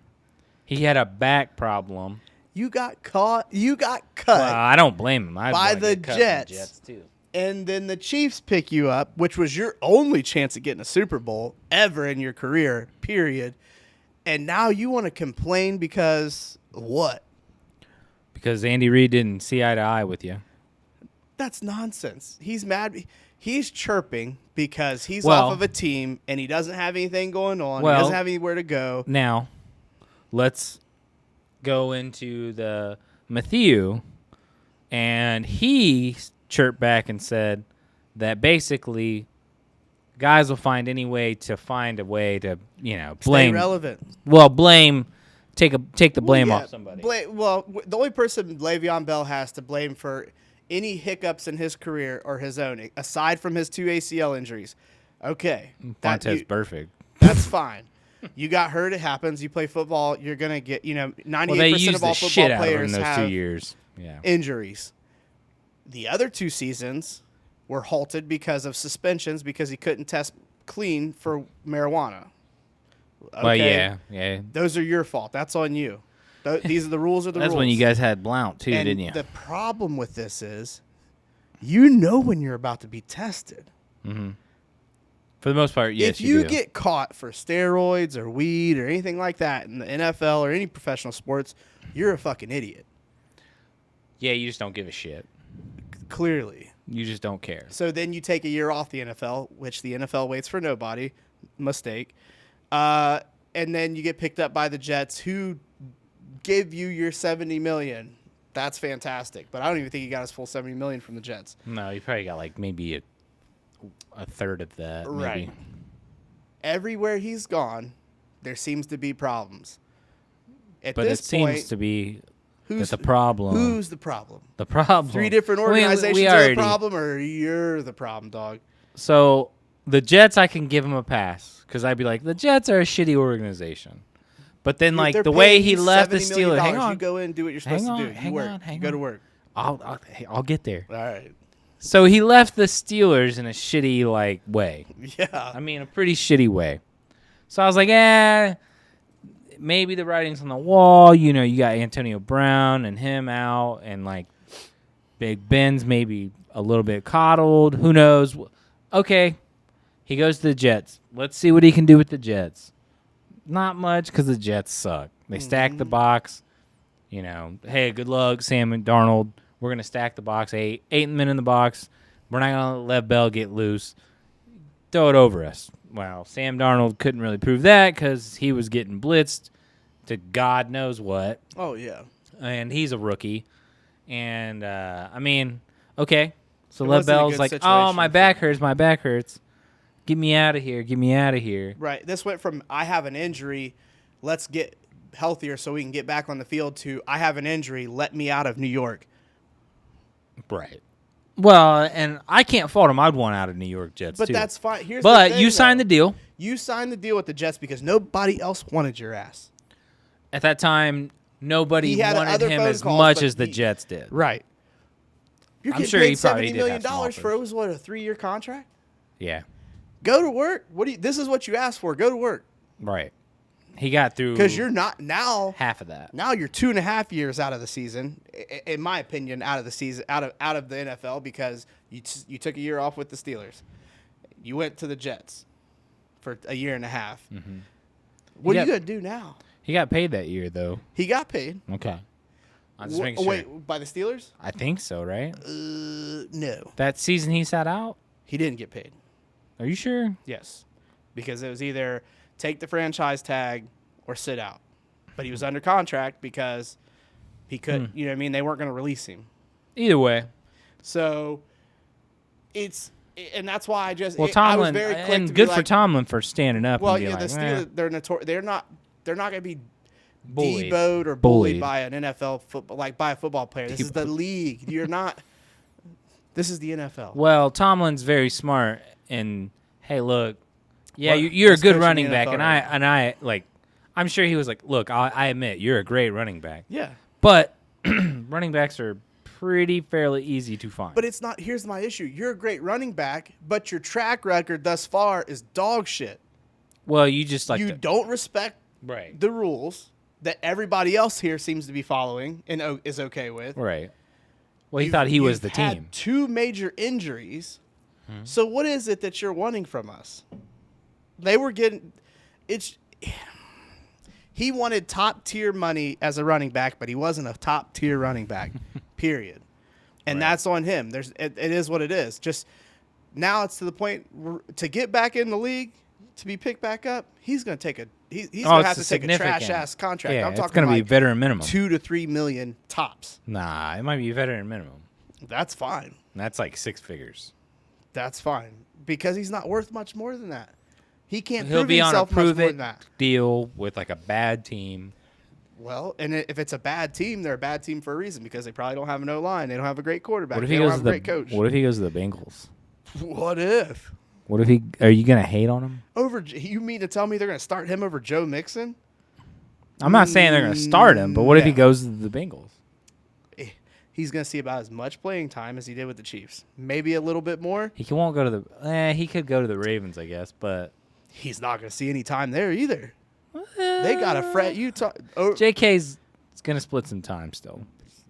He had a back problem. You got caught. You got cut. Well, I don't blame him. I'd By wanna the get cut from Jets. Jets too. And then the Chiefs pick you up, which was your only chance at getting a Super Bowl ever in your career, period. And now you want to complain because what? Because Andy Reid didn't see eye to eye with you. That's nonsense. He's mad. He's chirping because he's Well- off of a team and he doesn't have anything going on. Well- He doesn't have anywhere to go. Now, let's go into the Matthew, and he chirped back and said that basically guys will find a way to blame. Stay relevant. Well, take the blame Yeah, off somebody. The only person Le'Veon Bell has to blame for any hiccups in his career are his own, aside from his 2 ACL injuries. Okay. Fontez perfect. That's fine. You got hurt. It happens. You play football. You're going to get, 98% Well, they used of all the football shit out of him players in those 2 have years. Yeah. injuries. The other 2 seasons were halted because of suspensions because he couldn't test clean for marijuana. Okay? Well, yeah. Those are your fault. That's on you. These are the rules of the That's rules. when you guys had Blount too, And didn't you? the problem with this is you know when you're about to be tested. For the most part, yes, If you do. get caught for steroids or weed or anything like that in the NFL or any professional sports, you're a fucking idiot. Yeah, you just don't give a shit. Clearly. You just don't care. So then you take a year off the NFL, which the NFL waits for nobody. Mistake. And then you get picked up by the Jets, who give you your $70 million. That's fantastic. But I don't even think he got his full $70 million from the Jets. No, you probably got like maybe a third of that. Maybe. Right. Everywhere he's gone, there seems to be problems. At But this it seems point, to be who's that the problem. Who's the problem? The problem. 3 different I mean, organizations we are already- the problem, or you're the problem, dog? So the Jets, I can give them a pass because I'd be like, the Jets are a shitty organization. But then, like They're the way paying he you left the $70 million. Steelers, hang on, You go in and do what you're supposed to do. You work. You go to work. I'll get there. All right. So he left the Steelers in a shitty like way. Yeah. I mean, a pretty shitty way. So I was like, maybe the writing's on the wall. You got Antonio Brown and him out, and like Big Ben's maybe a little bit coddled. Who knows? Okay, he goes to the Jets. Let's see what he can do with the Jets. Not much because the Jets suck. They stack the box. Hey, good luck, Sam and Darnold. We're going to stack the box. 8 men in the box. We're not going to let Bell get loose. Throw it over us. Well, Sam Darnold couldn't really prove that because he was getting blitzed to God knows what. Oh, yeah. And he's a rookie. And, I mean, okay. So It Lev wasn't a Bell's good like, oh, situation my for back him. hurts. My back hurts. Get me out of here. Get me out of here. Right. This went from I have an injury, let's get healthier so we can get back on the field, to I have an injury, let me out of New York. Right. Well, and I can't fault him. I'd want out of New York Jets, But too. that's fine. Here's But the thing, you signed though. the deal. You signed the deal with the Jets because nobody else wanted your ass. At that time, nobody He had wanted other him phone as calls, much but as the he- Jets did. Right. You're I'm getting sure paid he probably $70 did million have some for, it offers. was what, a 3-year contract? Yeah. Go to work. This is what you asked for. Go to work. Right. He got through because you're not now. half of that. Now you're 2.5 years out of the season, in my opinion, out of the season, out of the NFL, because you took a year off with the Steelers. You went to the Jets for a year and a half. Mm-hmm. What are you gonna do now? He got paid that year, though. He got paid. Okay. I'm just making sure. Wait, by the Steelers? I think so, right? No, That season he sat out? he didn't get paid. Are you sure? Yes, because it was either take the franchise tag or sit out. But he was under contract because he could. You know what I mean? They weren't going to release him. Either way. So it's. And that's why I just. Well, I was Tomlin, very quick and to be good for like, Tomlin for standing up. Well, and be yeah, like, the Steelers, they're not going to be Bullied. deboed or bullied by an NFL football, like by a football player. This is the league. You're not. This is the NFL. Well, Tomlin's very smart, and hey, look, yeah, Well, you're a best good coach in running the back, NFL and right I like, I'm sure he was like, look, I admit you're a great running back, Yeah. but running backs are pretty fairly easy to find. But it's not. Here's my issue. You're a great running back, but your track record thus far is dog shit. Well, you just like You don't respect right, the rules that everybody else here seems to be following and is okay with. right. Well, he thought he was the You've had team. 2 major injuries. So what is it that you're wanting from us? They were getting it's. He wanted top tier money as a running back, but he wasn't a top tier running back. Period. And Right. that's on him. It is what it is. Just now it's to the point to get back in the league, to be picked back up. He's going to take he's going to have to take a trash ass contract. Yeah, I'm it's talking going to be like veteran minimum. 2 to 3 million tops. Nah, it might be veteran minimum. That's fine. And that's like 6 figures. That's fine because he's not worth much more than that. He can't He'll prove be on a himself much more prove than it that. deal with like a bad team. Well, and if it's a bad team, they're a bad team for a reason because they probably don't have an O-line. They don't have a great quarterback. What if they he don't goes have to a the great coach. What if he goes to the Bengals? What if? What if he? Are you gonna hate on him? You mean to tell me they're going to start him over Joe Mixon? I'm not saying they're gonna start him, but what if he No. goes to the Bengals? He's going to see about as much playing time as he did with the Chiefs. Maybe a little bit more. He won't go to the. He could go to the Ravens, I guess, but He's not going to see any time there either. They got to fret Utah. JK's gonna split some time still.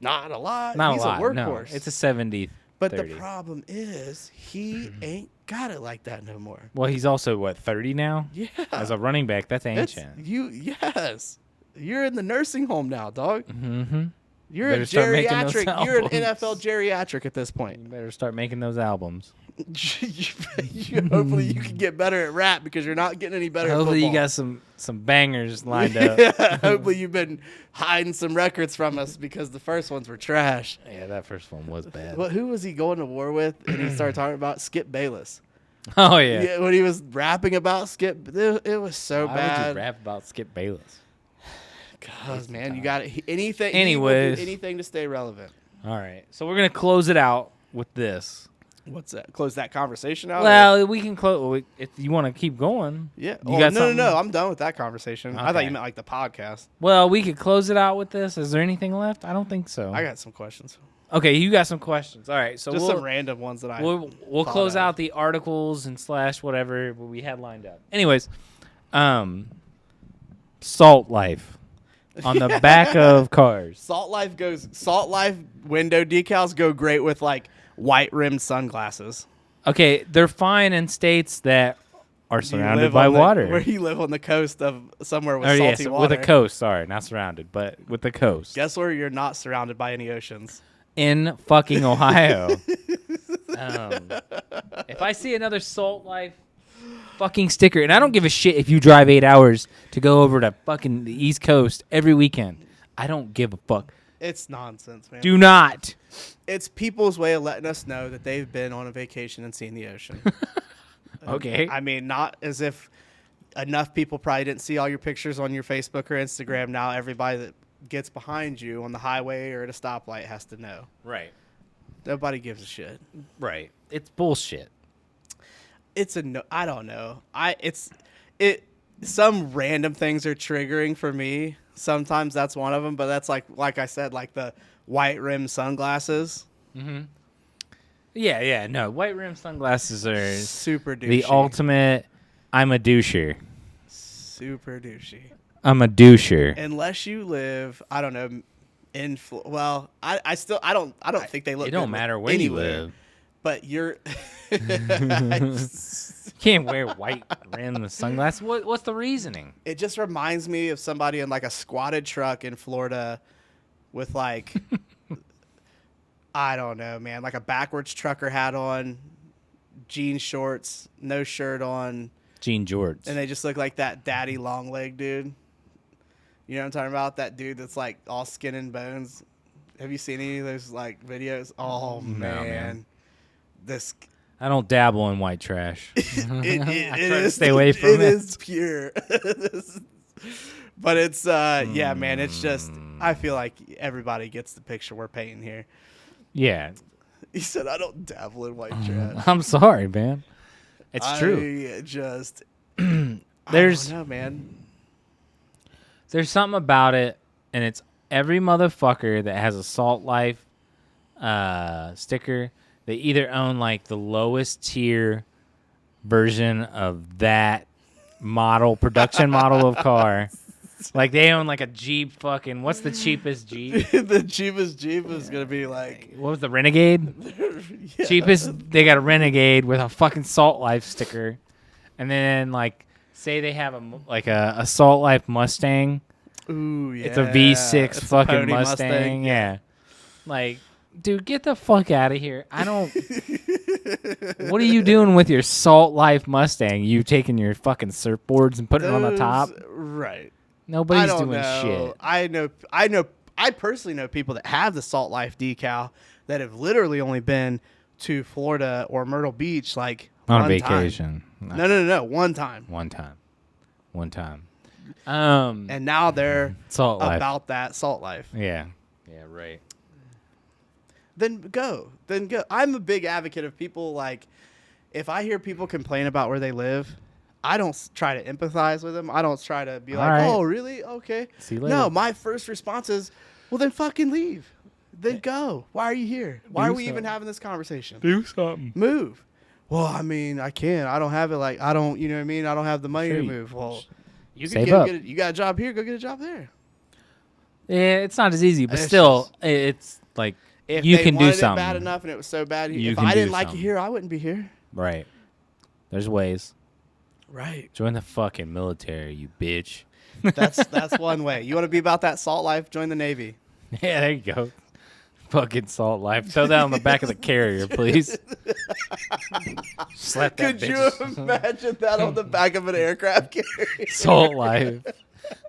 Not a lot. Not He's a lot. a workhorse. No, it's a 70. But 30. the problem is he ain't got it like that no more. Well, he's also what 30 now. Yeah. As a running back, that's It's, ancient. yes. You're in the nursing home now, dog. Mm-hmm. You're Better a start making those geriatric. You're an albums. NFL geriatric at this You point. better start making those albums. Hopefully you can get better at rap because you're not getting any better Hopefully at you got football. some bangers lined up. Yeah, hopefully you've been hiding some records from us because the first ones were trash. Yeah, that first one was bad. Who was he going to war with? And he started talking about Skip Bayless. Oh yeah. When he was rapping about Skip, it was so Why would bad. you rap about Skip Bayless? Cause man, you got anything. Anyways. anything to stay relevant. All right, so we're gonna close it out with this. What's that? Close that conversation out. Well, we can close if you want to keep going. yeah. You got something? No. I'm done with that conversation. I thought Okay. you meant like the podcast. Well, we could close it out with this. Is there anything left? I don't think so. I got some questions. Okay, you got some questions. All right, so Just we'll some random ones that I. we'll thought close of. out the articles and / whatever we had lined up. Anyways, Salt Life on the back of cars. Salt Life window decals go great with like white rimmed sunglasses. Okay, they're fine in states that are You surrounded live by on water. Where you live on the coast of somewhere with Or, salty yes, water. with a coast. Sorry, not surrounded, but with the coast. Guess where you're not surrounded by any oceans? In fucking Ohio. If I see another Salt Life fucking sticker, and I don't give a shit if you drive 8 hours to go over to fucking the East Coast every weekend. I don't give a fuck. It's nonsense, man. Do not. It's people's way of letting us know that they've been on a vacation and seen the ocean. Okay. I mean, not as if enough people probably didn't see all your pictures on your Facebook or Instagram. Now everybody that gets behind you on the highway or at a stoplight has to know. Right. Nobody gives a shit. Right. It's bullshit. It's a no. I don't know. Some random things are triggering for me. Sometimes that's one of them, but that's like I said, like the white rim sunglasses. Yeah, no. White rim sunglasses are Super douchey. the ultimate I'm a doucher. Super douchey. I'm a doucher. Unless you live, I don't know, in well, I don't think they look. It don't good matter where you anywhere. live. But you're Can't wear white random sunglasses. What's the reasoning? it just reminds me of somebody in like a squatted truck in Florida with like I don't know, man, like a backwards trucker hat on, jean shorts, no shirt on, Jean jorts. and they just look like that daddy long leg dude. You know what I'm talking about? That dude that's like all skin and bones. Have you seen any of those like videos? Oh man. This I don't dabble in white trash. it I try to is stay away from it. It is pure. But it's yeah, man, it's just I feel like everybody gets the picture we're painting here. Yeah. He said I don't dabble in white trash. I'm sorry, man. It's true. I just There's I don't know, man. There's something about it, and it's every motherfucker that has a Salt Life sticker. They either own like the lowest tier version of that production model of car. Like they own like a Jeep fucking, what's the cheapest Jeep? The cheapest Jeep is going to be like What was the Renegade? yeah. Cheapest, they got a Renegade with a fucking Salt Life sticker. And then like, say they have a Salt Life Mustang. Ooh, yeah. It's a V6 It's a fucking pony Mustang. Yeah. Like, dude, get the fuck out of here. I don't. What are you doing with your Salt Life Mustang? You taking your fucking surfboards and putting it on the top? Right. Nobody's I don't doing know. shit. I personally know people that have the Salt Life decal that have literally only been to Florida or Myrtle Beach like On one vacation. Time. No, one time. One time. And now they're Salt Life. about that Salt Life. Yeah. Yeah, right. Then go. I'm a big advocate of people like if I hear people complain about where they live, I don't try to empathize with them. I don't try to be like, right. "Oh, really? Okay." See you later. No, my first response is, "Well, then fucking leave. Then go. Why are you here? Why are we even having this conversation? Do something. Move." Well, I mean, I can't. I don't have it. Like, I don't. You know what I mean? I don't have the money Sure to you- move. Well, you Save can up. get. You got a job here. Go get a job there. Yeah, it's not as easy, but It's still, it's like If you they can do wanted it something. bad enough and it was so bad, You if can I do didn't like something. it here, I wouldn't be here. Right. There's ways. Right. Join the fucking military, you bitch. That's one way. You want to be about that salt life? Join the Navy. Yeah, there you go. Fucking Salt Life. Throw that on the back of the carrier, please. Slap that Could you bitch. imagine that on the back of an aircraft carrier? Salt Life.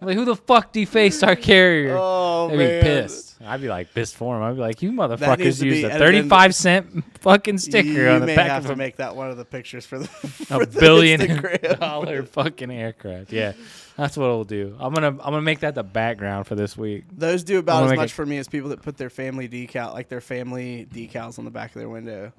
I'm like, who the fuck defaced our carrier? Oh, They'd man. be pissed. I'd be like pissed for him. I'd be like, you needs motherfuckers to be used a edited in. 35-cent fucking sticker You on the may back have of to a make that one of the pictures for the a for the $1 Instagram. billion fucking aircraft. Yeah, that's what it'll do. I'm gonna make that the background for this week. Those do I'm about gonna as make much it- for me as people that put their family family decals on the back of their window.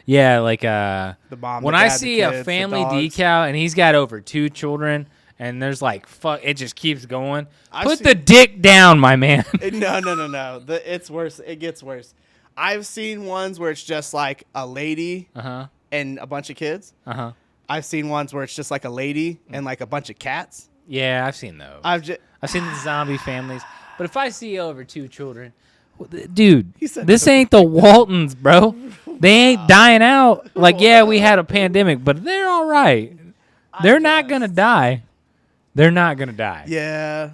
Yeah, like The mom, when the I dad, the see kids, a the family dogs. decal and he's got over 2 children and there's like fuck, it just keeps going. I've Put seen- the dick down, my man. No. It's worse. It gets worse. I've seen ones where it's just like a lady and a bunch of kids. I've seen ones where it's just like a lady and like a bunch of cats. Yeah, I've seen those. I've seen the zombie families, but if I see over 2 children, dude, said this ain't the Waltons, bro. They ain't dying out. Like, yeah, we had a pandemic, but they're all right. They're not gonna die. They're not gonna die. Yeah.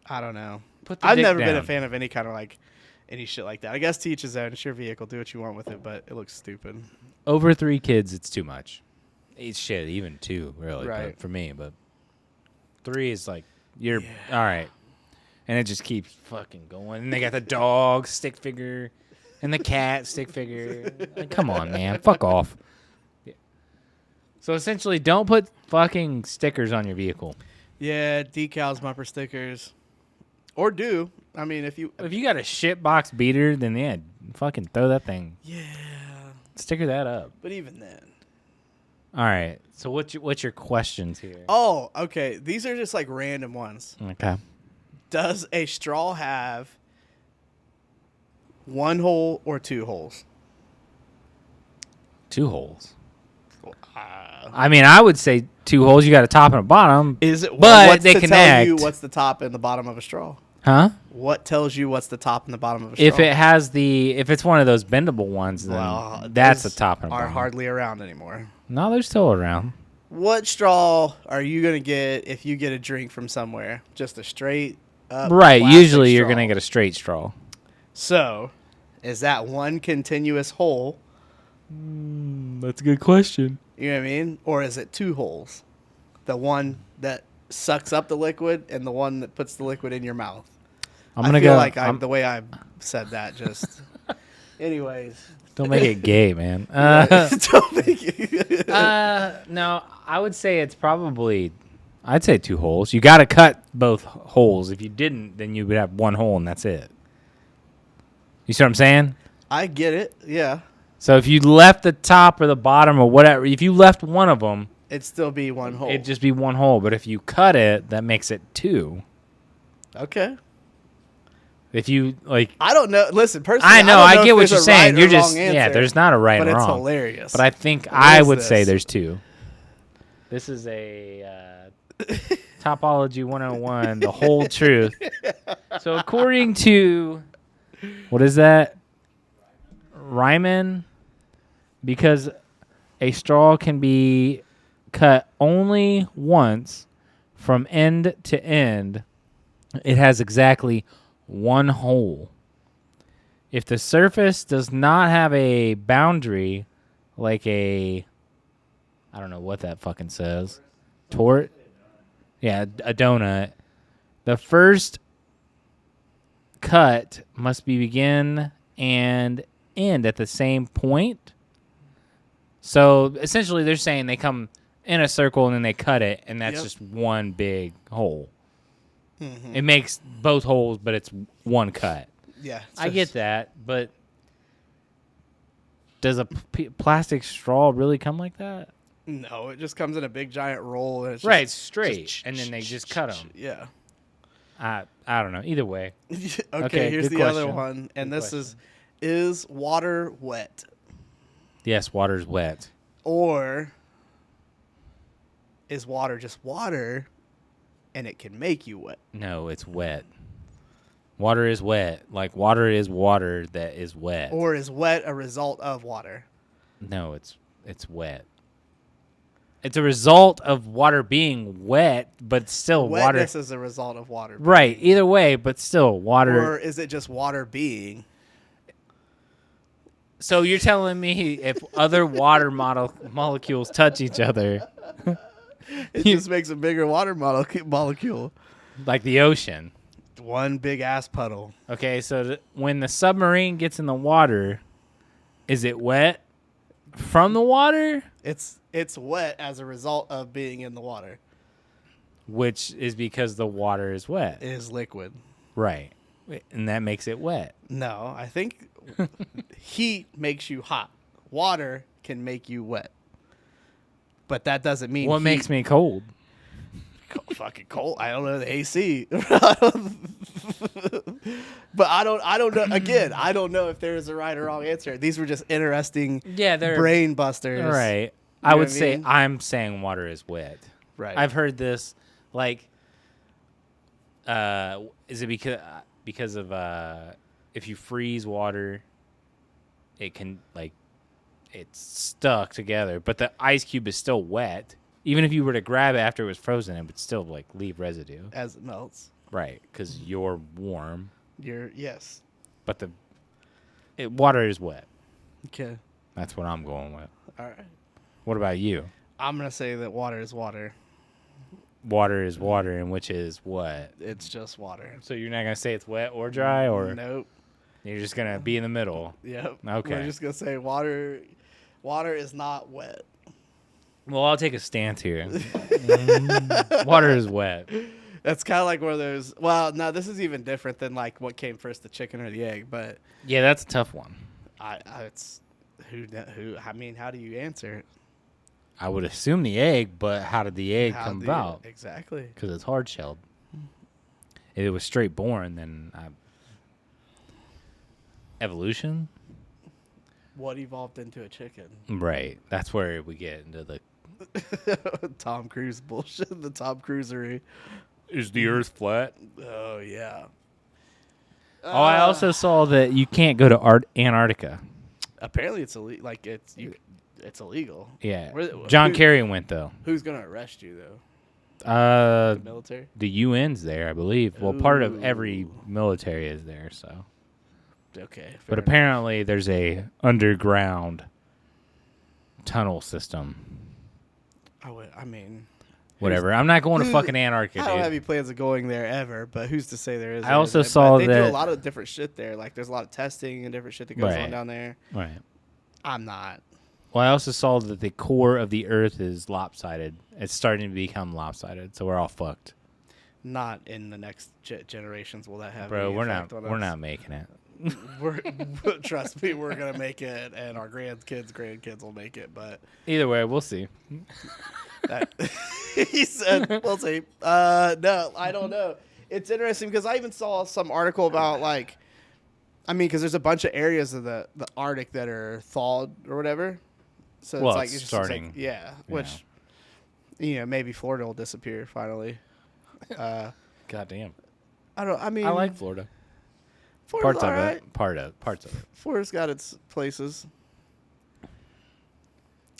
I don't know. Put the I've dick never been a down. fan of any kind of like any shit like that. I guess to each his own. It's your vehicle. Do what you want with it, but it looks stupid. Over 3 kids, it's too much. It's shit, even 2, really, Right. but for me. But 3 is like, you're all right. And it just keeps fucking going. And they got the dog stick figure and the cat stick figure. Like, come on, man. Fuck off. Yeah. So essentially, don't put fucking stickers on your vehicle. Yeah, decals, bumper stickers, or do. I mean, if you If you got a shitbox beater, then yeah, fucking throw that thing. yeah, Sticker that up. but even then. All right. So what's your questions here? Oh, okay. These are just like random ones. Okay. Does a straw have 1 hole or 2 holes? 2 holes. I mean, I would say 2 holes. You got a top and a bottom. Is it? But What's they to tell connect. you what's the top and the bottom of a straw? Huh? What tells you what's the top and the bottom of a straw? If it's one of those bendable ones, then that's a top and a are bottom. hardly around anymore. No, they're still around. What straw are you gonna get if you get a drink from somewhere? Just a straight up Right. plastic Usually you're straw. gonna get a straight straw. So, is that one continuous hole? That's a good question. You know what I mean? Or is it 2 holes? The one that sucks up the liquid and the one that puts the liquid in your mouth. I'm gonna I feel go. like the way I said that just. Anyways. Don't make it gay, man. Don't make it. No, I would say it's probably. I'd say 2 holes. You got to cut both holes. If you didn't, then you would have 1 hole and that's it. You see what I'm saying? I get it. Yeah. So if you left the top or the bottom or whatever, if you left one of them, It'd still be 1 hole. it'd just be 1 hole. But if you cut it, that makes it 2. Okay. If you like, I don't know. Listen, personally, I know, don't I know get if what there's you're a saying. right You're or just, wrong yeah, answer, there's not a right but and it's wrong. hilarious. But I think What I is would this? say there's 2. This is a Topology 101, the whole truth. So according to, what is that? Ryman, because a straw can be cut only once from end to end, it has exactly 1 hole. If the surface does not have a boundary, like I don't know what that fucking says, tort? Yeah, a donut. The first cut must be begin and end at the same point. So essentially they're saying they come in a circle and then they cut it, and that's just one big hole. Mm-hmm. It makes both holes, but it's 1 cut. Yeah. I get that, but does a plastic straw really come like that? No, it just comes in a big giant roll. And it's Right, just, straight, and then they just cut them. Yeah. I don't know. Either way. Okay, here's good the other question. one. And Good this question. is water wet? Yes, water's wet. Or is water just water and it can make you wet? No, it's wet. Water is wet. Like water is water that is wet. Or is wet a result of water? No, it's wet. It's a result of water being wet, but still water. Wetness is a result of water. Right. Either way, but still water. Or is it just water being? So you're telling me if other water molecules touch each other, It just makes a bigger water molecule. like the ocean. One big ass puddle. Okay, so when the submarine gets in the water, is it wet from the water? It's wet as a result of being in the water. Which is because the water is wet. It is liquid. Right. And that makes it wet. No, I think heat makes you hot. Water can make you wet. But that doesn't mean What makes me cold? fucking cold. I don't know, the AC. But I don't know. Again, I don't know if there is a right or wrong answer. These were just interesting They're brain busters. right. know I what would I say mean? I'm saying water is wet. Right. I've heard this like is it because of if you freeze water it can like it's stuck together, but the ice cube is still wet. Even if you were to grab it after it was frozen, it would still like leave residue. As it melts. Right, because you're warm, Yes. but water is wet. Okay. That's what I'm going with. All right. What about you? I'm gonna say that water is water. Water is water, and which is what? It's just water. So you're not gonna say it's wet or dry, or Nope. you're just gonna be in the middle? Yep. Okay. We're just gonna say water is not wet. Well, I'll take a stance here. Water is wet. That's kind of like one of those. Well, no, this is even different than like what came first, the chicken or the egg. But Yeah, that's a tough one. it's who. I mean, how do you answer it? I would assume the egg, but how did the egg How come do about? Exactly. Because it's hard shelled. If it was straight born, then evolution. What evolved into a chicken? Right. That's where we get into the. Tom Cruise bullshit. The Tom Cruisery. Is the Earth flat? Oh yeah. Oh, I also saw that you can't go to Antarctica. Apparently, it's illegal. Like it's illegal. Yeah. Where- John who- Kerry went though. Who's gonna arrest you though? The Military. UN's there, I believe. Well, part of every Ooh. military is there, so. Okay. But fair apparently, there's a underground tunnel system. enough. I mean, Whatever. I'm not going to who- fucking Antarctica, I don't have dude. any plans of going there ever. But who's to say there is? I also or isn't? saw But they do a that- lot of different shit there. Like there's a lot of testing and different shit that goes Right. on down there. Right. I'm not. Well, I also saw that the core of the Earth is lopsided. It's starting to become lopsided, so we're all fucked, Not in the next generations will that have. bro. any We're effect not. on We're us. not making it. We're, trust me, we're gonna make it, and our grandkids will make it. But Either way, we'll see. that he said, we'll see. No, I don't know. It's interesting because I even saw some article about like, I mean, because there's a bunch of areas of the Arctic that are thawed or whatever. So Well, it's like it's just like, starting, yeah, which maybe Florida will disappear finally. God damn. I mean, I like Florida. Florida's Parts of all right. it. Parts of it. Florida's got its places.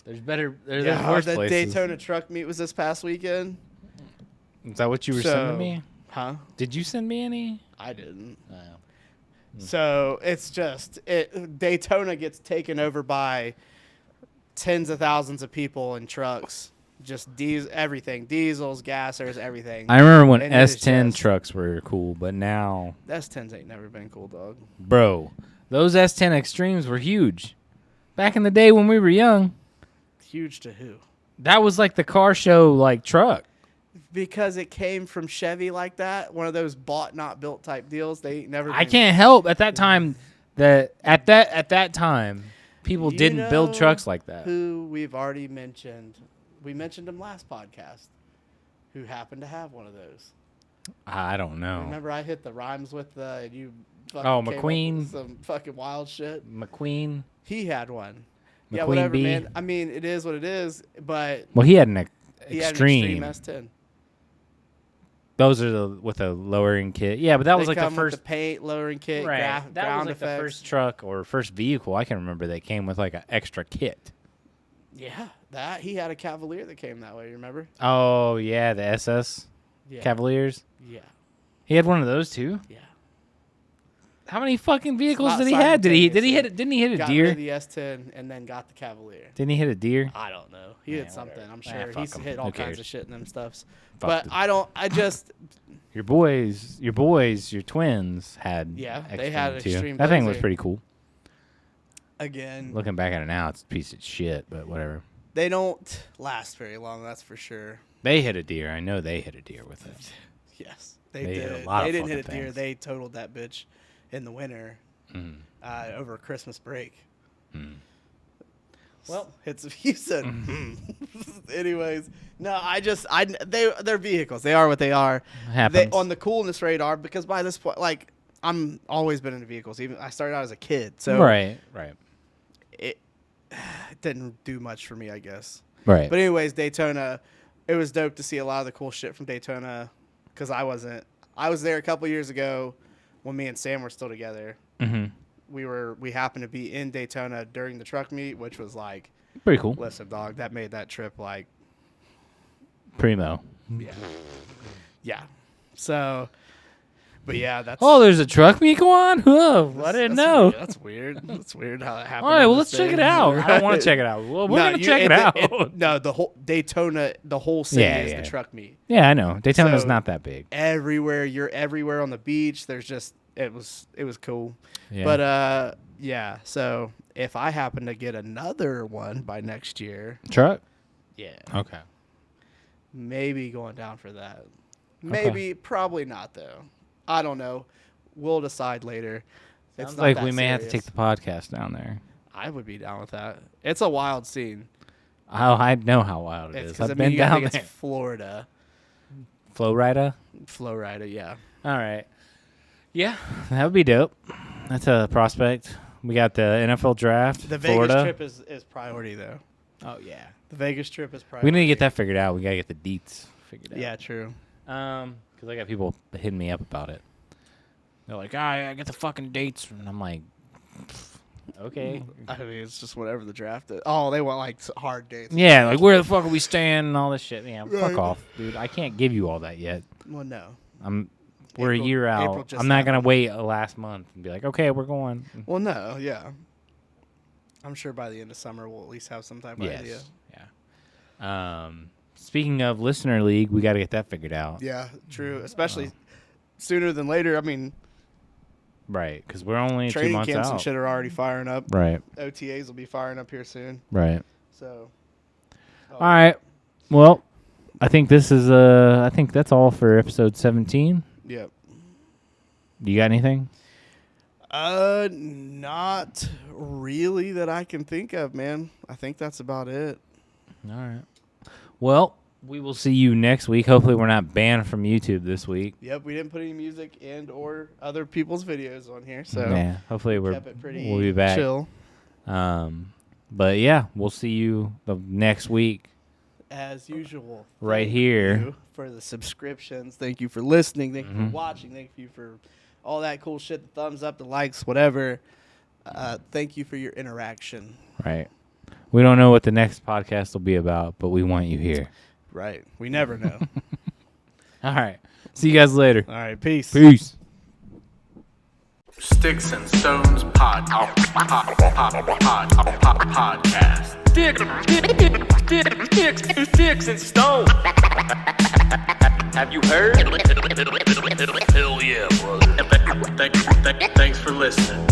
There's better. There's Yeah, worse the places. Daytona truck meet was this past weekend. Is that what you were So- sending me? Huh? Did you send me any? I didn't. No. So it's just Daytona gets taken over by tens of thousands of people in trucks. Just everything, diesels, gassers, everything. I remember when And it is S10 just- trucks were cool, but now, S10s ain't never been cool, dog. bro, those S10 Extremes were huge. Back in the day when we were young, Huge to who? that was like the car show like truck. Because it came from Chevy like that, one of those bought not built type deals. They ain't never. I been- can't help at that time that at that time people You didn't build know trucks like that. Who we've already mentioned. We mentioned him last podcast. Who happened to have one of those? I don't know. Remember, I hit the rhymes with and you. fucking Oh, came up with McQueen. some fucking wild shit. McQueen. He had one. Yeah, McQueen whatever, B. man. I mean, it is what it is. But Well, he had an he had an extreme. Extreme S10. Those are with a lowering kit. Yeah, but that was They like the come with first. the paint, lowering kit, Right. that That was ground like effects. the first truck or first vehicle I can remember that came with like an extra kit. Yeah, that he had a Cavalier that came that way. You remember? Oh yeah, the SS Yeah. Cavaliers. Yeah. He had one of those too. Yeah. How many fucking vehicles not did he have? Did he hit? simultaneously. Didn't he hit a Got deer? rid of the S10 and then got the Cavalier. Didn't he hit a deer? I don't know. He Yeah, hit something. whatever. I'm Ah, sure. fuck He's 'em. hit Who all kinds cares? of shit in them stuffs. Fuck But the- I just Your boys, your twins had. Yeah, they had Extreme, too. Extreme That thing was Blazer. pretty cool. again, Looking back at it now, it's a piece of shit, but whatever. they don't last very long. That's for sure. They hit a deer. I know they hit a deer with it. Yes, They they hit did. a lot They of didn't hit a fucking deer. things. They totaled that bitch in the winter over Christmas break. Well, it's you said. Anyways, no, they're vehicles. They are what they are. They Happens. on the coolness radar because by this point, like I'm always been into vehicles. Even I started out as a kid, so Right. it didn't do much for me, I guess. Right. But anyways, Daytona, it was dope to see a lot of the cool shit from Daytona because I was there a couple years ago when me and Sam were still together. Mm-hmm. We happened to be in Daytona during the truck meet, which was like, Pretty cool. listen, dog, that made that trip like, Primo. yeah. So, but yeah, that's. Oh, there's a truck meet going on? Whoa, I didn't know. Weird. That's weird. That's weird how that happened. All right, on well, this let's check thing. it out. I don't want Right. to check it out. Well, we're No, going to you- check it out. no, the whole Daytona, the whole city Yeah, is yeah. the truck meet. Yeah, I know. Daytona's So- not that big. Everywhere, you're everywhere on the beach. There's just it was cool. Yeah. But yeah. So if I happen to get another one by next year, Truck? yeah, Okay. maybe going down for that. Maybe, probably not though. I don't know. We'll decide later. Sounds not like that we may have to serious. take the podcast down there. I would be down with that. It's a wild scene. Oh, I know how wild it It's is. 'cause, I've I mean, been you gotta down think there. it's Florida, Flowrider? Florida. Yeah. All right. Yeah, that would be dope. That's a prospect. We got the NFL draft. The Vegas Florida. trip is priority though. Oh yeah. The Vegas trip is priority. We need to get that figured out. We gotta get the deets figured out. Yeah, true. Because I got people hitting me up about it. They're like, I get the fucking dates, and I'm like, okay. I mean, it's just whatever the draft is. Oh, they want like hard dates. Yeah, like where the fuck are we staying and all this shit. Yeah, Right. fuck off, dude. I can't give you all that yet. Well, no. We're a year April out. just I'm not gonna happened. wait last month and be like, okay, we're going. Well, no. Yeah. I'm sure by the end of summer we'll at least have some type of idea. Yeah. Speaking of listener league, we got to get that figured out. Yeah, true. Especially sooner than later. I mean, Right, because we're only 2 training months camps out. and shit are already firing up. Right, OTAs will be firing up here soon. right. So. All right. Well, I think this is I think that's all for episode 17. Yep. You got anything? Not really that I can think of, man. I think that's about it. All right. Well, we will see you next week. Hopefully, we're not banned from YouTube this week. Yep, we didn't put any music and or other people's videos on here, so Yeah. Hopefully, kept it pretty we'll be back. chill. But yeah, we'll see you the next week. As usual. Right thank here. you for the subscriptions. Thank you for listening. Thank you Mhm. for watching. Thank you for all that cool shit, the thumbs up, the likes, whatever. Thank you for your interaction. Right. We don't know what the next podcast will be about, but we want you here. Right. We never know. All right. See you guys later. All right. Peace. Peace. Sticks and Stones podcast. Sticks and stones. Have you heard? Hell yeah, brother. Thanks for listening.